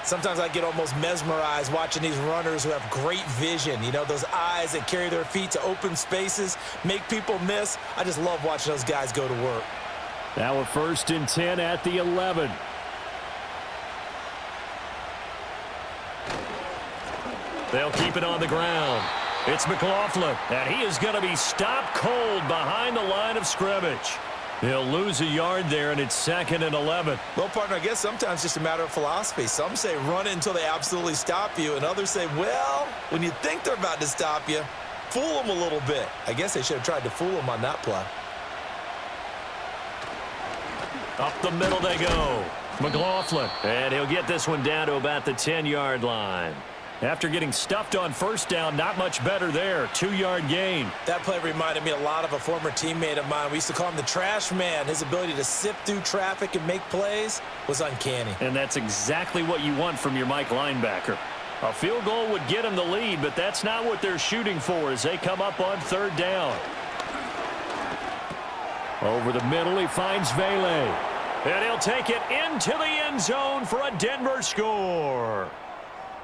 Speaker 3: Sometimes I get almost mesmerized watching these runners who have great vision. You know, those eyes that carry their feet to open spaces, make people miss. I just love watching those guys go to work.
Speaker 1: Now a 1st and 10 at the 11. They'll keep it on the ground. It's McLaughlin, and he is going to be stopped cold behind the line of scrimmage. He'll lose a yard there, and it's 2nd and 11.
Speaker 3: Well, partner, I guess sometimes it's just a matter of philosophy. Some say run it until they absolutely stop you, and others say, well, when you think they're about to stop you, fool them a little bit. I guess they should have tried to fool them on that play.
Speaker 1: Up the middle they go. McLaughlin, and he'll get this one down to about the 10-yard line. After getting stuffed on first down, not much better there. 2-yard gain.
Speaker 3: That play reminded me a lot of a former teammate of mine. We used to call him the trash man. His ability to sift through traffic and make plays was uncanny.
Speaker 1: And that's exactly what you want from your Mike linebacker. A field goal would get him the lead, but that's not what they're shooting for as they come up on 3rd down. Over the middle, he finds Vele. And he'll take it into the end zone for a Denver score.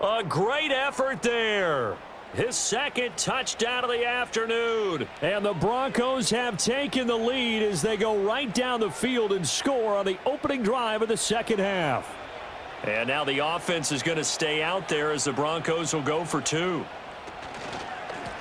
Speaker 1: A great effort there. His 2nd touchdown of the afternoon. And the Broncos have taken the lead as they go right down the field and score on the opening drive of the 2nd half. And now the offense is going to stay out there as the Broncos will go for 2.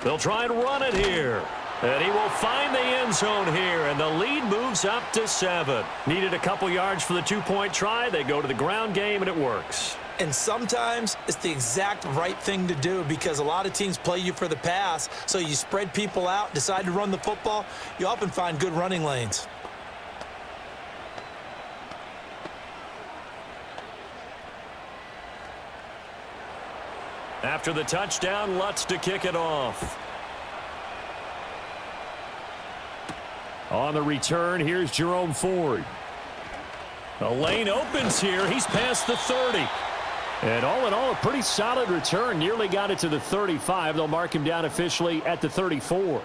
Speaker 1: They'll try and run it here. And he will find the end zone here, and the lead moves up to 7. Needed a couple yards for the 2-point try. They go to the ground game, and it works.
Speaker 3: And sometimes it's the exact right thing to do because a lot of teams play you for the pass, so you spread people out, decide to run the football. You often find good running lanes.
Speaker 1: After the touchdown, Lutz to kick it off. On the return, here's Jerome Ford. The lane opens here. He's past the 30. And all in all, a pretty solid return. Nearly got it to the 35. They'll mark him down officially at the 34.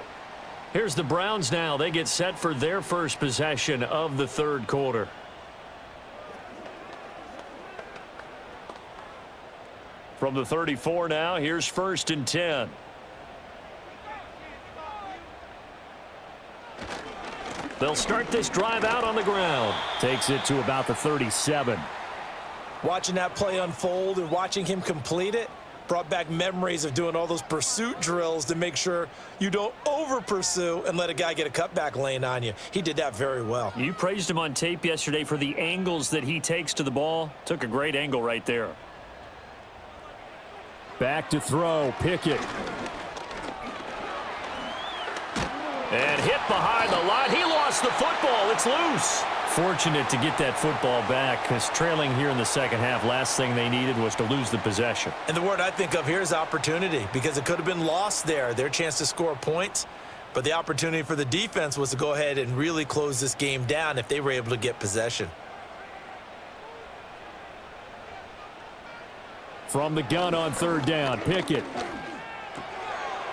Speaker 1: Here's the Browns now. They get set for their first possession of the third quarter. From the 34 now, here's 1st and 10. They'll start this drive out on the ground. Takes it to about the 37.
Speaker 3: Watching that play unfold and watching him complete it brought back memories of doing all those pursuit drills to make sure you don't over-pursue and let a guy get a cutback lane on you. He did that very well.
Speaker 1: You praised him on tape yesterday for the angles that he takes to the ball. Took a great angle right there. Back to throw. Pickett. And hit behind the line. He lost the football. It's loose. Fortunate to get that football back, because trailing here in the second half, last thing they needed was to lose the possession.
Speaker 3: And the word I think of here is opportunity, because it could have been lost there. Their chance to score points, but the opportunity for the defense was to go ahead and really close this game down if they were able to get possession.
Speaker 1: From the gun on 3rd down, Pickett.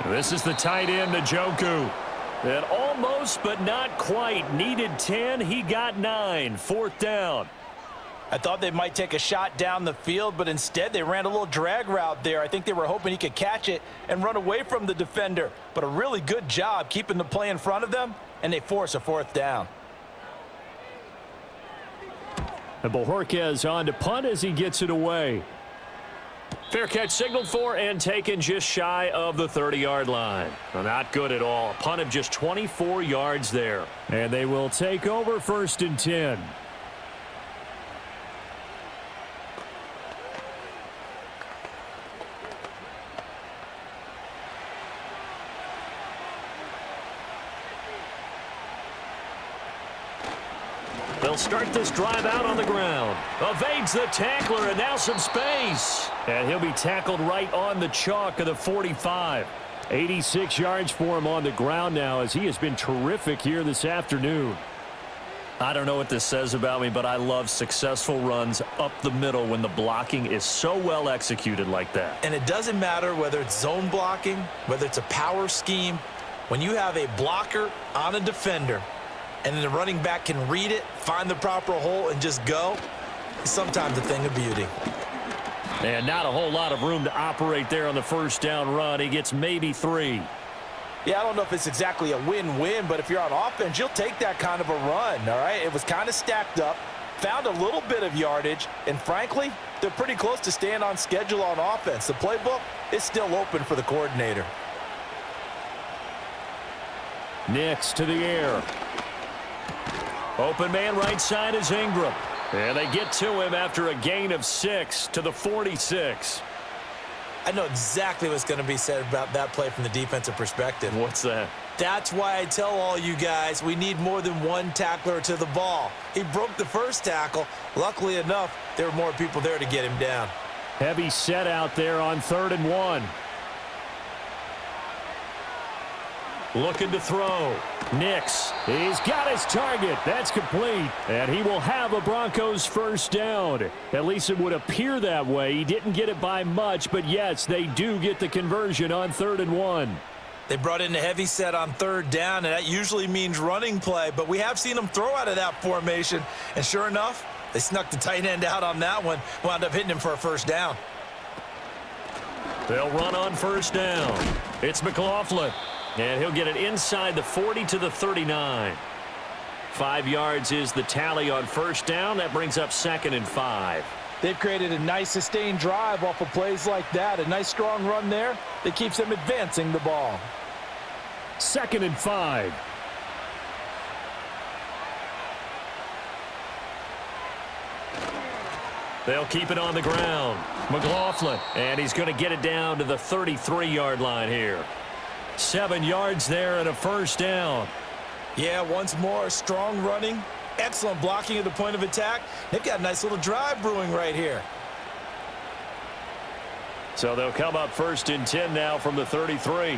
Speaker 1: This is the tight end, Njoku. And almost, but not quite. Needed 10. He got 9. 4th down.
Speaker 2: I thought they might take a shot down the field, but instead they ran a little drag route there. I think they were hoping he could catch it and run away from the defender. But a really good job keeping the play in front of them, and they force a 4th down.
Speaker 1: And Bojorquez on to punt as he gets it away. Fair catch signaled for and taken just shy of the 30-yard line. Well, not good at all. A punt of just 24 yards there. And they will take over 1st and 10. They'll start this drive out on the ground. Evades the tackler, and now some space. And he'll be tackled right on the chalk of the 45. 86 yards for him on the ground now, as he has been terrific here this afternoon. I don't know what this says about me, but I love successful runs up the middle when the blocking is so well executed like that.
Speaker 3: And it doesn't matter whether it's zone blocking, whether it's a power scheme. When you have a blocker on a defender, and then the running back can read it, find the proper hole, and just go, it's sometimes a thing of beauty.
Speaker 1: And not a whole lot of room to operate there on the 1st down run. He gets maybe 3.
Speaker 2: Yeah, I don't know if it's exactly a win-win, but if you're on offense, you'll take that kind of a run, all right? It was kind of stacked up, found a little bit of yardage, and frankly, they're pretty close to staying on schedule on offense. The playbook is still open for the coordinator.
Speaker 1: Nix to the air. Open man right side is Ingram. And they get to him after a gain of 6 to the 46.
Speaker 3: I know exactly what's going to be said about that play from the defensive perspective.
Speaker 1: What's that?
Speaker 3: That's why I tell all you guys we need more than one tackler to the ball. He broke the first tackle. Luckily enough, there were more people there to get him down.
Speaker 1: Heavy set out there on 3rd and 1. Looking to throw. Nix. He's got his target. That's complete. And he will have a Broncos 1st down. At least it would appear that way. He didn't get it by much, but yes, they do get the conversion on 3rd and 1.
Speaker 3: They brought in a heavy set on 3rd down, and that usually means running play, but we have seen them throw out of that formation. And sure enough, they snuck the tight end out on that one, wound up hitting him for a 1st down.
Speaker 1: They'll run on 1st down. It's McLaughlin. And he'll get it inside the 40 to the 39. 5 yards is the tally on 1st down. That brings up 2nd and 5.
Speaker 2: They've created a nice sustained drive off of plays like that. A nice strong run there that keeps them advancing the ball.
Speaker 1: 2nd and 5. They'll keep it on the ground. McLaughlin, and he's going to get it down to the 33-yard line here. 7 yards there and a 1st down.
Speaker 3: Yeah, once more, strong running, excellent blocking at the point of attack. They've got a nice little drive brewing right here.
Speaker 1: So they'll come up 1st and 10 now from the 33.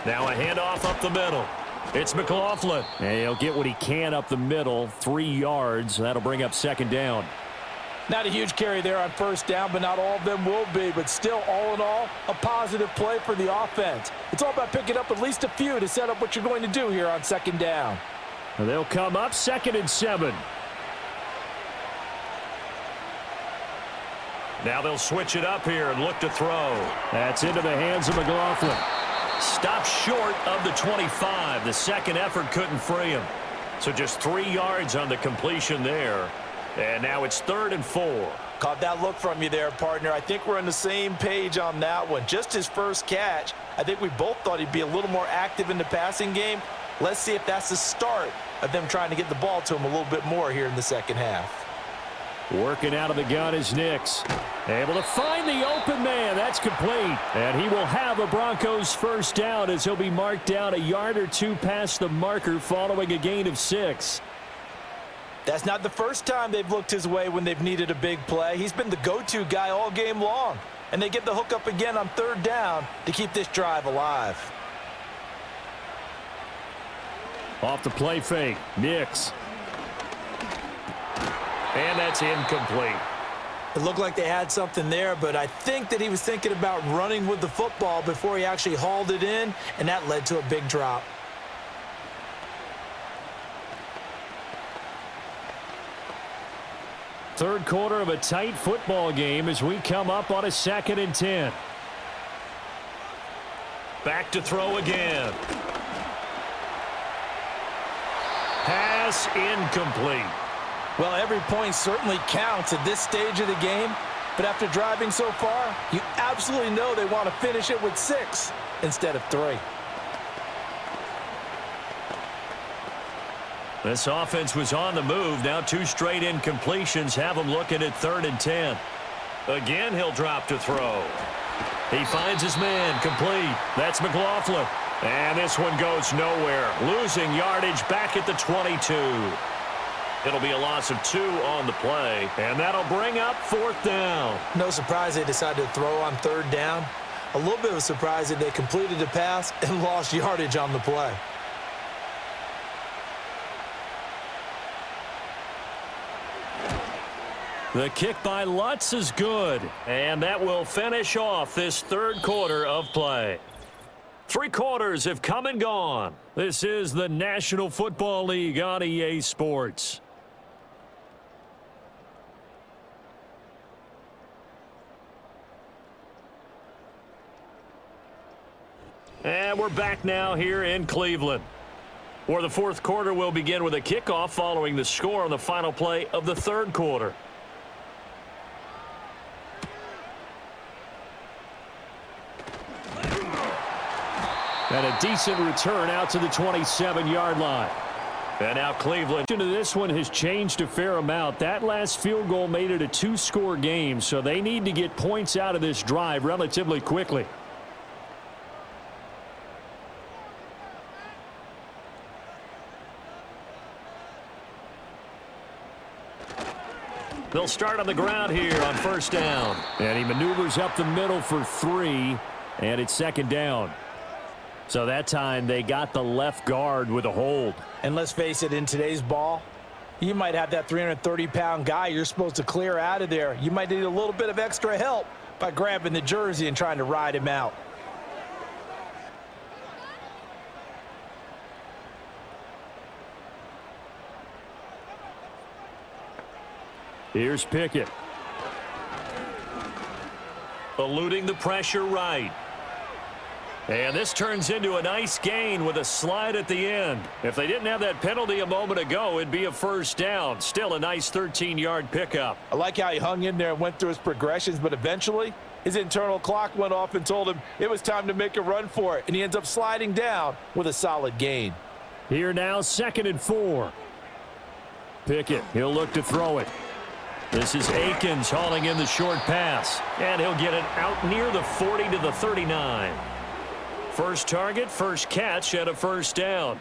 Speaker 1: Now a handoff up the middle. It's McLaughlin. And he'll get what he can up the middle, 3 yards. That'll bring up second down.
Speaker 2: Not a huge carry there on first down, but not all of them will be. But still, all in all, a positive play for the offense. It's all about picking up at least a few to set up what you're going to do here on second down.
Speaker 1: And they'll come up 2nd and 7. Now they'll switch it up here and look to throw. That's into the hands of McLaughlin. Stopped short of the 25. The second effort couldn't free him. So just 3 yards on the completion there. And now it's 3rd and 4.
Speaker 2: Caught that look from you there, partner. I think we're on the same page on that one. Just his first catch. I think we both thought he'd be a little more active in the passing game. Let's see if that's the start of them trying to get the ball to him a little bit more here in the second half.
Speaker 1: Working out of the gun is Nix. Able to find the open man. That's complete. And he will have a Broncos first down as he'll be marked down a yard or 2 past the marker following a gain of 6.
Speaker 2: That's not the first time they've looked his way when they've needed a big play. He's been the go-to guy all game long. And they get the hook up again on 3rd down to keep this drive alive.
Speaker 1: Off the play fake. Nix. And that's incomplete.
Speaker 2: It looked like they had something there, but I think that he was thinking about running with the football before he actually hauled it in, and that led to a big drop.
Speaker 1: Third quarter of a tight football game as we come up on a 2nd and 10. Back to throw again. Pass incomplete.
Speaker 2: Well, every point certainly counts at this stage of the game, but after driving so far, you absolutely know they want to finish it with 6 instead of 3.
Speaker 1: This offense was on the move. Now 2 straight incompletions have him looking at 3rd and 10. Again, he'll drop to throw. He finds his man complete. That's McLaughlin. And this one goes nowhere. Losing yardage back at the 22. It'll be a loss of 2 on the play, and that'll bring up 4th down.
Speaker 2: No surprise they decided to throw on 3rd down. A little bit of a surprise that they completed the pass and lost yardage on the play.
Speaker 1: The kick by Lutz is good, and that will finish off this 3rd quarter of play. 3 quarters have come and gone. This is the National Football League on EA Sports. And we're back now here in Cleveland, where the 4th quarter will begin with a kickoff following the score on the final play of the 3rd quarter. And a decent return out to the 27-yard line. And now Cleveland. This one has changed a fair amount. That last field goal made it a 2-score game, so they need to get points out of this drive relatively quickly. They'll start on the ground here on 1st down. And he maneuvers up the middle for 3, and it's 2nd down. So that time they got the left guard with a hold.
Speaker 2: And let's face it, in today's ball, you might have that 330-pound guy you're supposed to clear out of there. You might need a little bit of extra help by grabbing the jersey and trying to ride him out.
Speaker 1: Here's Pickett. Eluding the pressure right. And this turns into a nice gain with a slide at the end. If they didn't have that penalty a moment ago, it'd be a 1st down. Still a nice 13-yard pickup.
Speaker 2: I like how he hung in there and went through his progressions, but eventually his internal clock went off and told him it was time to make a run for it, and he ends up sliding down with a solid gain.
Speaker 1: Here now, 2nd and 4. Pickett, he'll look to throw it. This is Akins hauling in the short pass, and he'll get it out near the 40 to the 39. First target, first catch, and a 1st down.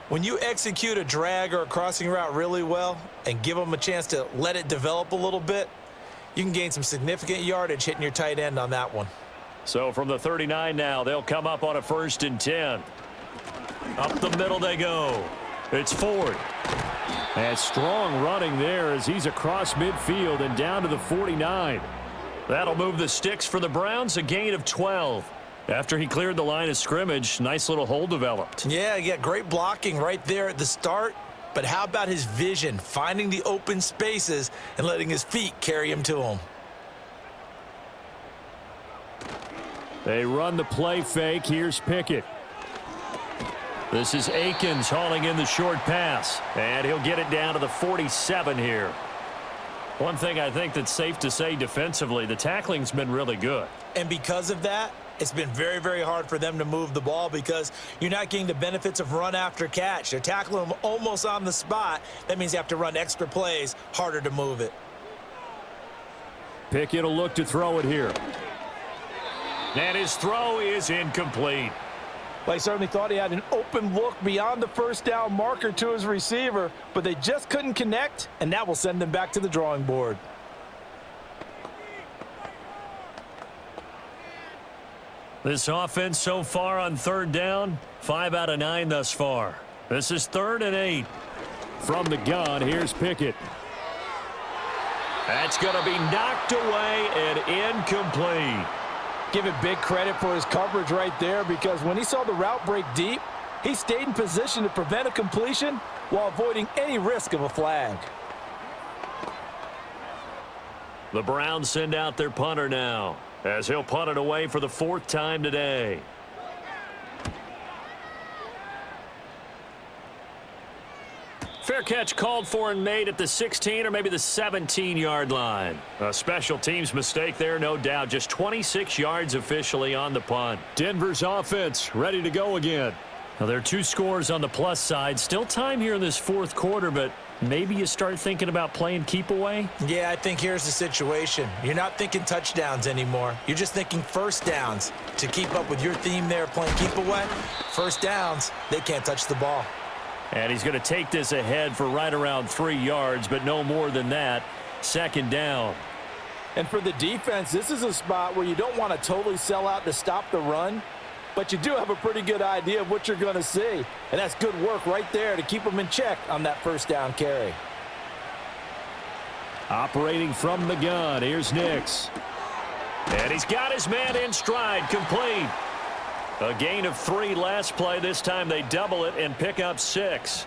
Speaker 3: When you execute a drag or a crossing route really well and give them a chance to let it develop a little bit, you can gain some significant yardage hitting your tight end on that one.
Speaker 1: So from the 39 now, they'll come up on a 1st and 10. Up the middle they go. It's Ford. And strong running there as he's across midfield and down to the 49. That'll move the sticks for the Browns, a gain of 12. After he cleared the line of scrimmage, nice little hole developed.
Speaker 3: Yeah, great blocking right there at the start. But how about his vision, finding the open spaces and letting his feet carry him to him?
Speaker 1: They run the play fake. Here's Pickett. This is Akins hauling in the short pass. And he'll get it down to the 47 here. One thing I think that's safe to say defensively, the tackling's been really good.
Speaker 3: And because of that, it's been very, very hard for them to move the ball because you're not getting the benefits of run after catch. They're tackling them almost on the spot. That means you have to run extra plays, harder to move it.
Speaker 1: Pickett will look to throw it here. And his throw is incomplete.
Speaker 2: Well, he certainly thought he had an open look beyond the first down marker to his receiver, but they just couldn't connect, and that will send them back to the drawing board.
Speaker 1: This offense so far on 3rd down, 5 out of 9 thus far. This is 3rd and 8. From the gun, here's Pickett. That's going to be knocked away and incomplete.
Speaker 2: Give it big credit for his coverage right there because when he saw the route break deep, he stayed in position to prevent a completion while avoiding any risk of a flag.
Speaker 1: The Browns send out their punter now as he'll punt it away for the 4th time today. Fair catch called for and made at the 16 or maybe the 17-yard line. A special teams mistake there, no doubt. Just 26 yards officially on the punt. Denver's offense ready to go again. Now, there are 2 scores on the plus side. Still time here in this 4th quarter, but maybe you start thinking about playing keep away?
Speaker 3: Yeah, I think here's the situation. You're not thinking touchdowns anymore. You're just thinking first downs. To keep up with your theme there, playing keep away, first downs, they can't touch the ball.
Speaker 1: And he's going to take this ahead for right around 3 yards, but no more than that. 2nd down.
Speaker 2: And for the defense, this is a spot where you don't want to totally sell out to stop the run, but you do have a pretty good idea of what you're going to see. And that's good work right there to keep them in check on that first down carry.
Speaker 1: Operating from the gun, here's Nix. And he's got his man in stride, complete. A gain of 3 last play. This time they double it and pick up 6.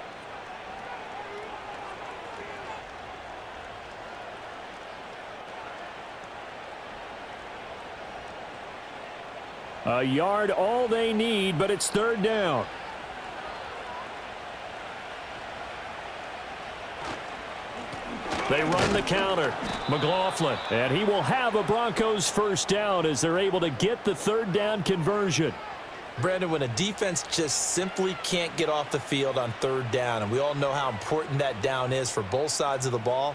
Speaker 1: A yard all they need, but it's 3rd down. They run the counter. McLaughlin. And he will have a Broncos first down as they're able to get the 3rd down conversion.
Speaker 3: Brandon, when a defense just simply can't get off the field on 3rd down, and we all know how important that down is for both sides of the ball,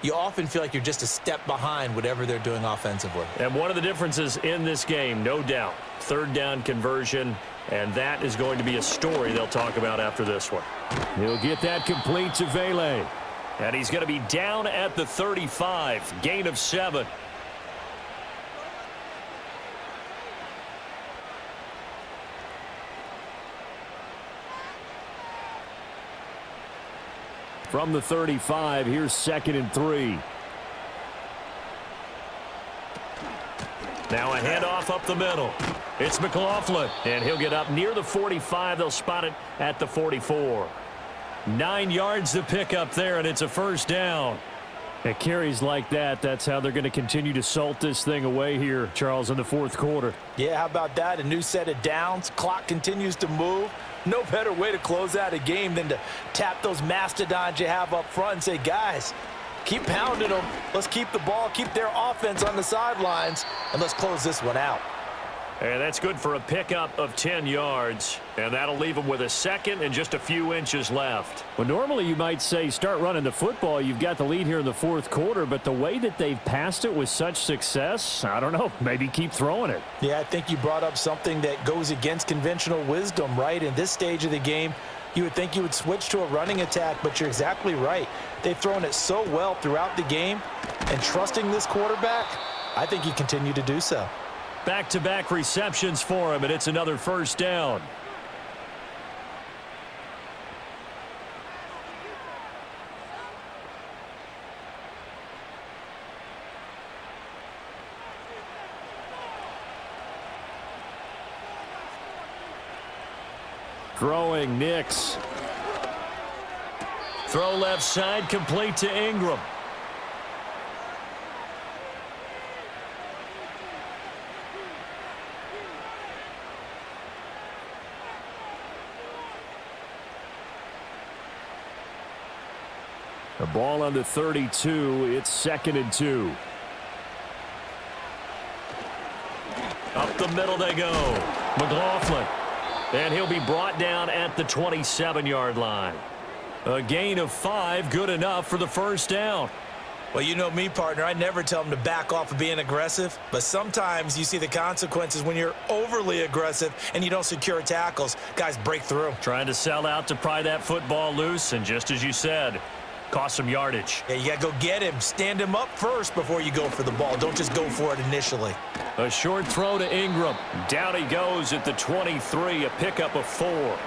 Speaker 3: you often feel like you're just a step behind whatever they're doing offensively.
Speaker 1: And one of the differences in this game, no doubt, 3rd down conversion, and that is going to be a story they'll talk about after this one. He'll get that complete to Vele. And he's going to be down at the 35, gain of 7. From the 35, here's 2nd and 3. Now a handoff up the middle. It's McLaughlin, and he'll get up near the 45. They'll spot it at the 44. 9 yards to pick up there, and it's a first down. At carries like that, that's how they're going to continue to salt this thing away here, Charles, in the 4th quarter.
Speaker 2: Yeah, how about that? A new set of downs. Clock continues to move. No better way to close out a game than to tap those mastodons you have up front and say, guys, keep pounding them. Let's keep the ball, keep their offense on the sidelines, and let's close this one out.
Speaker 1: And that's good for a pickup of 10 yards. And that'll leave them with a 2nd and just a few inches left. Well, normally you might say start running the football. You've got the lead here in the 4th quarter. But the way that they've passed it with such success, I don't know, maybe keep throwing it.
Speaker 2: Yeah, I think you brought up something that goes against conventional wisdom, right? In this stage of the game, you would think you would switch to a running attack, but you're exactly right. They've thrown it so well throughout the game. And trusting this quarterback, I think you continue to do so.
Speaker 1: Back-to-back receptions for him, and it's another first down. Throwing Nix. Throw left side, complete to Ingram. The ball on the 32. It's 2nd and 2. Up the middle they go. McLaughlin. And he'll be brought down at the 27-yard line. A gain of 5, good enough for the first down.
Speaker 3: Well, you know me, partner. I never tell them to back off of being aggressive. But sometimes you see the consequences when you're overly aggressive and you don't secure tackles. Guys break through.
Speaker 1: Trying to sell out to pry that football loose, and just as you said, cost some yardage.
Speaker 3: Yeah, you got to go get him. Stand him up first before you go for the ball. Don't just go for it initially.
Speaker 1: A short throw to Ingram. Down he goes at the 23, a pickup of 4.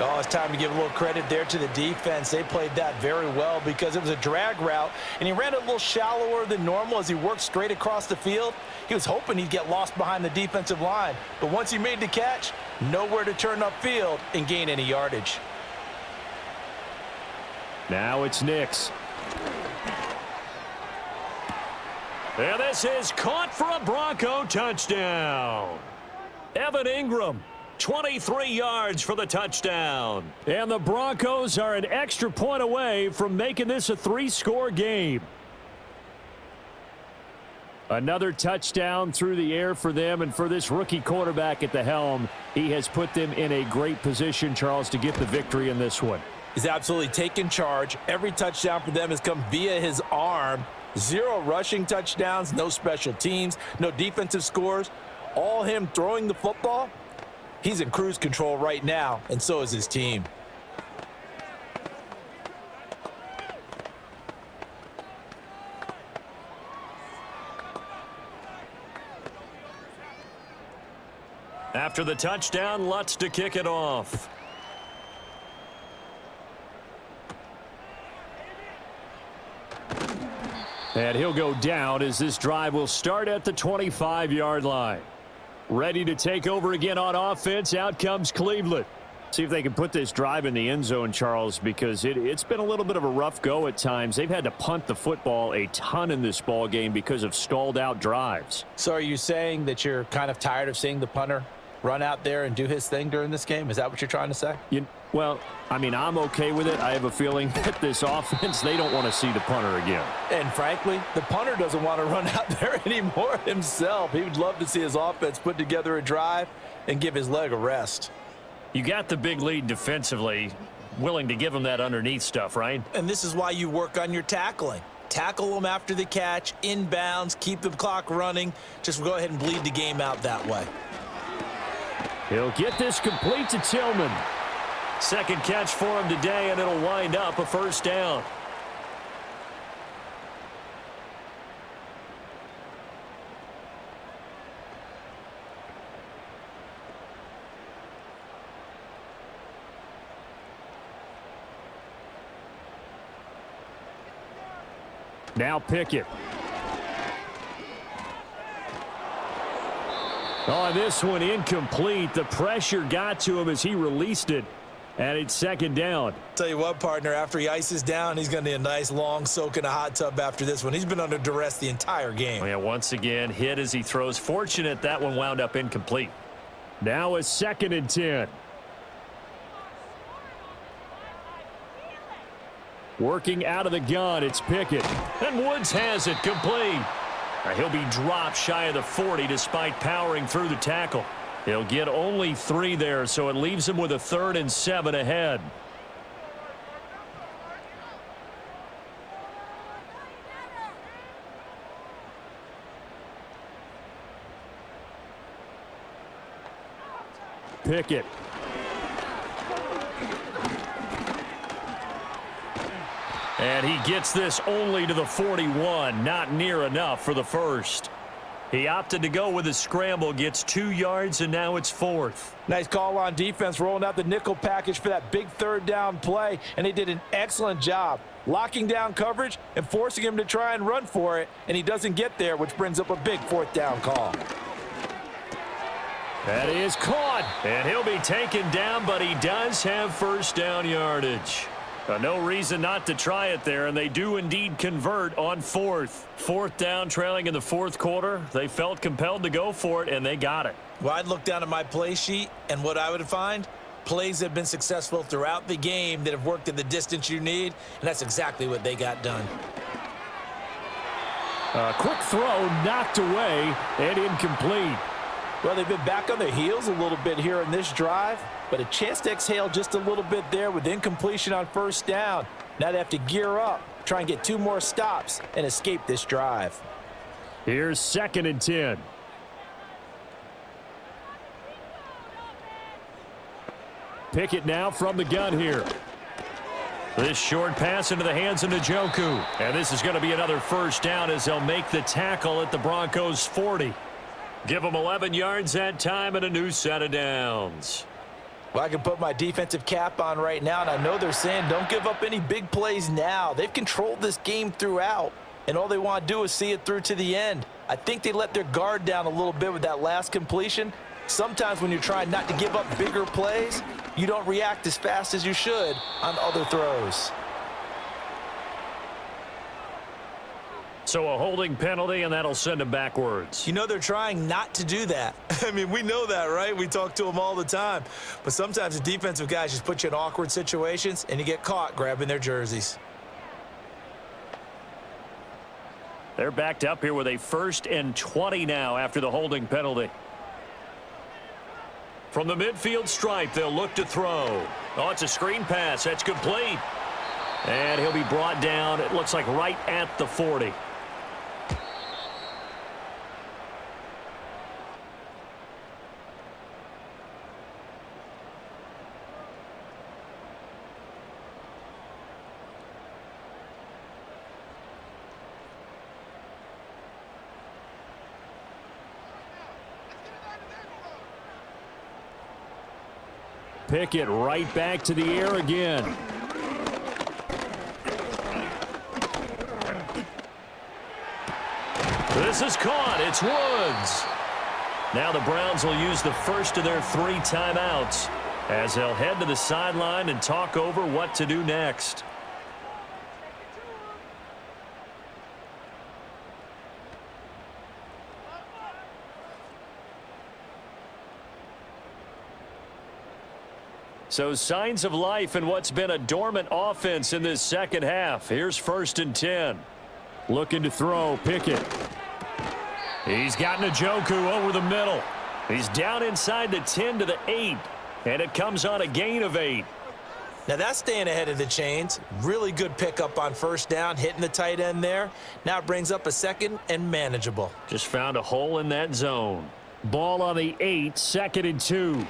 Speaker 2: Oh, it's time to give a little credit there to the defense. They played that very well because it was a drag route, and he ran a little shallower than normal as he worked straight across the field. He was hoping he'd get lost behind the defensive line, but once he made the catch, nowhere to turn upfield and gain any yardage.
Speaker 1: Now it's Nix. And this is caught for a Bronco touchdown. Evan Ingram, 23 yards for the touchdown. And the Broncos are an extra point away from making this a 3-score game. Another touchdown through the air for them, and for this rookie quarterback at the helm, he has put them in a great position, Charles, to get the victory in this one.
Speaker 2: He's absolutely taken charge. Every touchdown for them has come via his arm. 0 rushing touchdowns, no special teams, no defensive scores. All him throwing the football. He's in cruise control right now, and so is his team.
Speaker 1: After the touchdown, Lutz to kick it off. And he'll go down as this drive will start at the 25-yard line. Ready to take over again on offense. Out comes Cleveland. See if they can put this drive in the end zone, Charles, because it's been a little bit of a rough go at times. They've had to punt the football a ton in this ball game because of stalled out drives.
Speaker 2: So are you saying that you're kind of tired of seeing the punter run out there and do his thing during this game? Is that what you're trying to say?
Speaker 1: Well, I mean, I'm okay with it. I have a feeling that this offense, they don't want to see the punter again.
Speaker 2: And frankly, the punter doesn't want to run out there anymore himself. He would love to see his offense put together a drive and give his leg a rest.
Speaker 1: You got the big lead defensively, willing to give him that underneath stuff, right?
Speaker 3: And this is why you work on your tackling. Tackle them after the catch, inbounds, keep the clock running. Just go ahead and bleed the game out that way.
Speaker 1: He'll get this complete to Tillman. Second catch for him today, and it'll wind up a first down. Now Pickett. Oh, this one incomplete. The pressure got to him as he released it. And it's second down.
Speaker 3: Tell you what, partner, after he ices down, he's going to need a nice long soak in a hot tub after this one. He's been under duress the entire game.
Speaker 1: Oh, yeah, once again, hit as he throws. Fortunate that one wound up incomplete. Now a 2nd and 10. Working out of the gun, it's Pickett. And Woods has it complete. He'll be dropped shy of the 40 despite powering through the tackle. He'll get only 3 there, so it leaves him with a 3rd and 7 ahead. Pickett. And he gets this only to the 41, not near enough for the first. He opted to go with a scramble, gets 2 yards, and now it's 4th.
Speaker 2: Nice call on defense, rolling out the nickel package for that big third down play, and they did an excellent job locking down coverage and forcing him to try and run for it, and he doesn't get there, which brings up a big 4th down call.
Speaker 1: That is caught, and he'll be taken down, but he does have first down yardage. No reason not to try it there, and they do indeed convert on 4th. 4th down, trailing in the 4th quarter. They felt compelled to go for it, and they got it.
Speaker 3: Well, I'd look down at my play sheet, and what I would find, plays that have been successful throughout the game that have worked at the distance you need, and that's exactly what they got done.
Speaker 1: A quick throw knocked away and incomplete.
Speaker 2: Well, they've been back on their heels a little bit here in this drive, but a chance to exhale just a little bit there with incompletion on first down. Now they have to gear up, try and get 2 more stops, and escape this drive.
Speaker 1: Here's 2nd and 10. Pickett now from the gun here. This short pass into the hands of Njoku. And this is going to be another first down as they'll make the tackle at the Broncos' 40. Give them 11 yards that time and a new set of downs.
Speaker 2: Well, I can put my defensive cap on right now, and I know they're saying don't give up any big plays now. They've controlled this game throughout, and all they want to do is see it through to the end. I think they let their guard down a little bit with that last completion. Sometimes when you're trying not to give up bigger plays, you don't react as fast as you should on other throws.
Speaker 1: So a holding penalty, and that'll send them backwards.
Speaker 3: You know they're trying not to do that. I mean, we know that, right? We talk to them all the time. But sometimes the defensive guys just put you in awkward situations, and you get caught grabbing their jerseys.
Speaker 1: They're backed up here with a 1st and 20 now after the holding penalty. From the midfield stripe, they'll look to throw. Oh, it's a screen pass. That's complete. And he'll be brought down, it looks like right at the 40. Pickett right back to the air again. This is caught. It's Woods. Now the Browns will use the first of their 3 timeouts as they'll head to the sideline and talk over what to do next. So signs of life in what's been a dormant offense in this second half. Here's 1st and 10. Looking to throw, Pickett. He's got Njoku over the middle. He's down inside the 10 to the 8. And it comes on a gain of 8.
Speaker 3: Now that's staying ahead of the chains. Really good pickup on first down, hitting the tight end there. Now it brings up a 2nd and manageable.
Speaker 1: Just found a hole in that zone. Ball on the 8, 2nd and 2.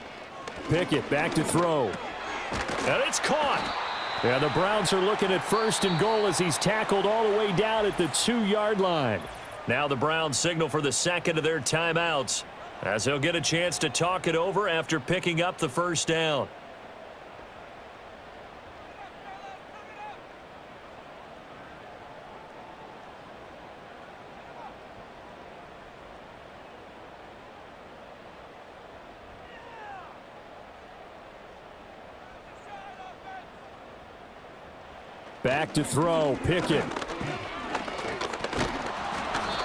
Speaker 1: Pickett back to throw. And it's caught. Yeah, the Browns are looking at 1st and goal as he's tackled all the way down at the 2-yard line. Now the Browns signal for the 2nd of their timeouts as they'll get a chance to talk it over after picking up the first down. Back to throw, Pickett.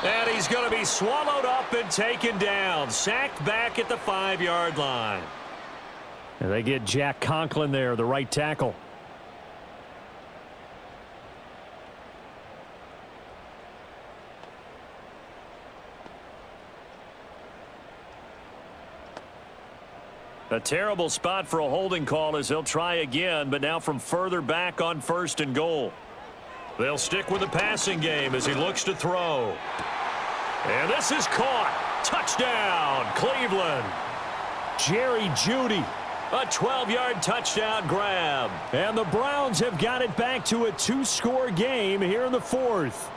Speaker 1: And he's going to be swallowed up and taken down. Sacked back at the 5-yard line. And they get Jack Conklin there, the right tackle. A terrible spot for a holding call as they'll try again, but now from further back on 1st and goal. They'll stick with the passing game as he looks to throw. And this is caught. Touchdown, Cleveland. Jerry Jeudy, a 12-yard touchdown grab. And the Browns have got it back to a 2-score game here in the 4th.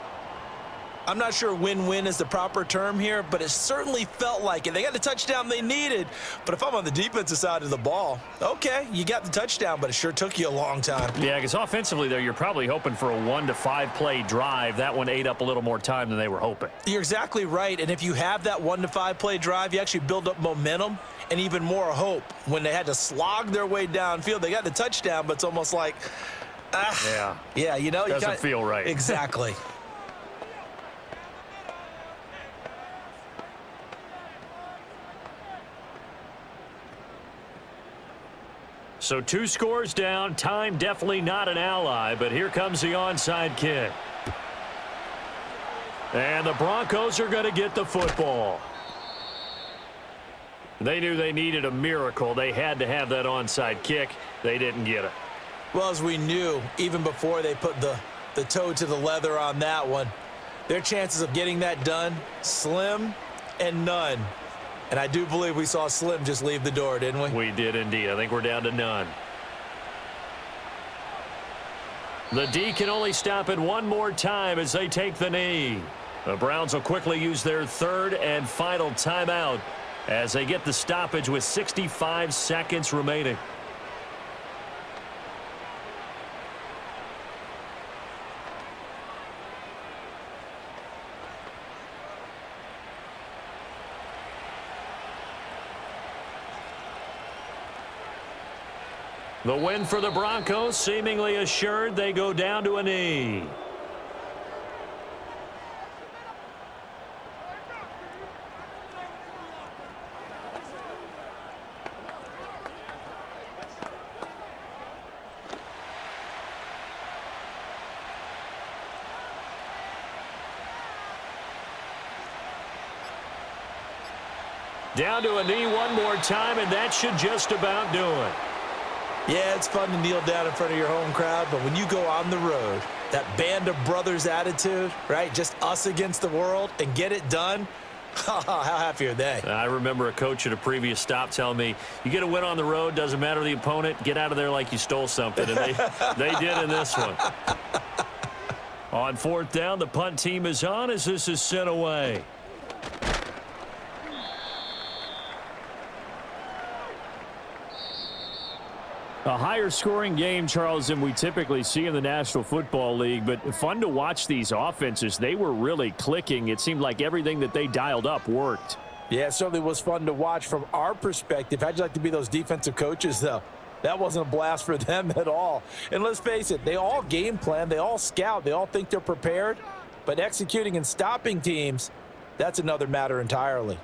Speaker 3: I'm not sure win-win is the proper term here, but it certainly felt like it. They got the touchdown they needed, but if I'm on the defensive side of the ball, okay, you got the touchdown, but it sure took you a long time.
Speaker 1: Yeah, because offensively there, you're probably hoping for a 1 to 5 play drive. That one ate up a little more time than they were hoping.
Speaker 3: You're exactly right, and if you have that 1 to 5 play drive, you actually build up momentum and even more hope. When they had to slog their way downfield, they got the touchdown, but it's almost like, yeah, you know,
Speaker 1: doesn't feel right.
Speaker 3: Exactly.
Speaker 1: So 2 scores down. Time definitely not an ally, but here comes the onside kick. And the Broncos are going to get the football. They knew they needed a miracle. They had to have that onside kick. They didn't get it.
Speaker 3: Well, as we knew, even before they put the toe to the leather on that one, their chances of getting that done, slim and none. And I do believe we saw Slim just leave the door, didn't we?
Speaker 1: We did indeed. I think we're down to none. The D can only stop it one more time as they take the knee. The Browns will quickly use their 3rd and final timeout as they get the stoppage with 65 seconds remaining. The win for the Broncos seemingly assured. They go down to a knee. Down to a knee one more time, and that should just about do it.
Speaker 3: Yeah, it's fun to kneel down in front of your home crowd, but when you go on the road, that band of brothers attitude, right, just us against the world, and get it done, how happy are they?
Speaker 1: I remember a coach at a previous stop telling me, you get a win on the road, doesn't matter the opponent, get out of there like you stole something, and they did in this one. On 4th down, the punt team is on as this is sent away. A higher scoring game, Charles, than we typically see in the National Football League, but fun to watch these offenses. They were really clicking. It seemed like everything that they dialed up worked.
Speaker 2: Yeah, it certainly was fun to watch from our perspective. How'd you like to be those defensive coaches, though? That wasn't a blast for them at all. And let's face it, they all game plan, they all scout, they all think they're prepared, but executing and stopping teams, that's another matter entirely.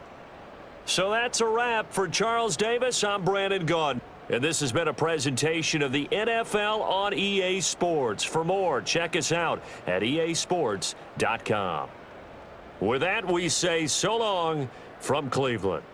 Speaker 1: So that's a wrap for Charles Davis. I'm Brandon Gaudin. And this has been a presentation of the NFL on EA Sports. For more, check us out at easports.com. With that, we say so long from Cleveland.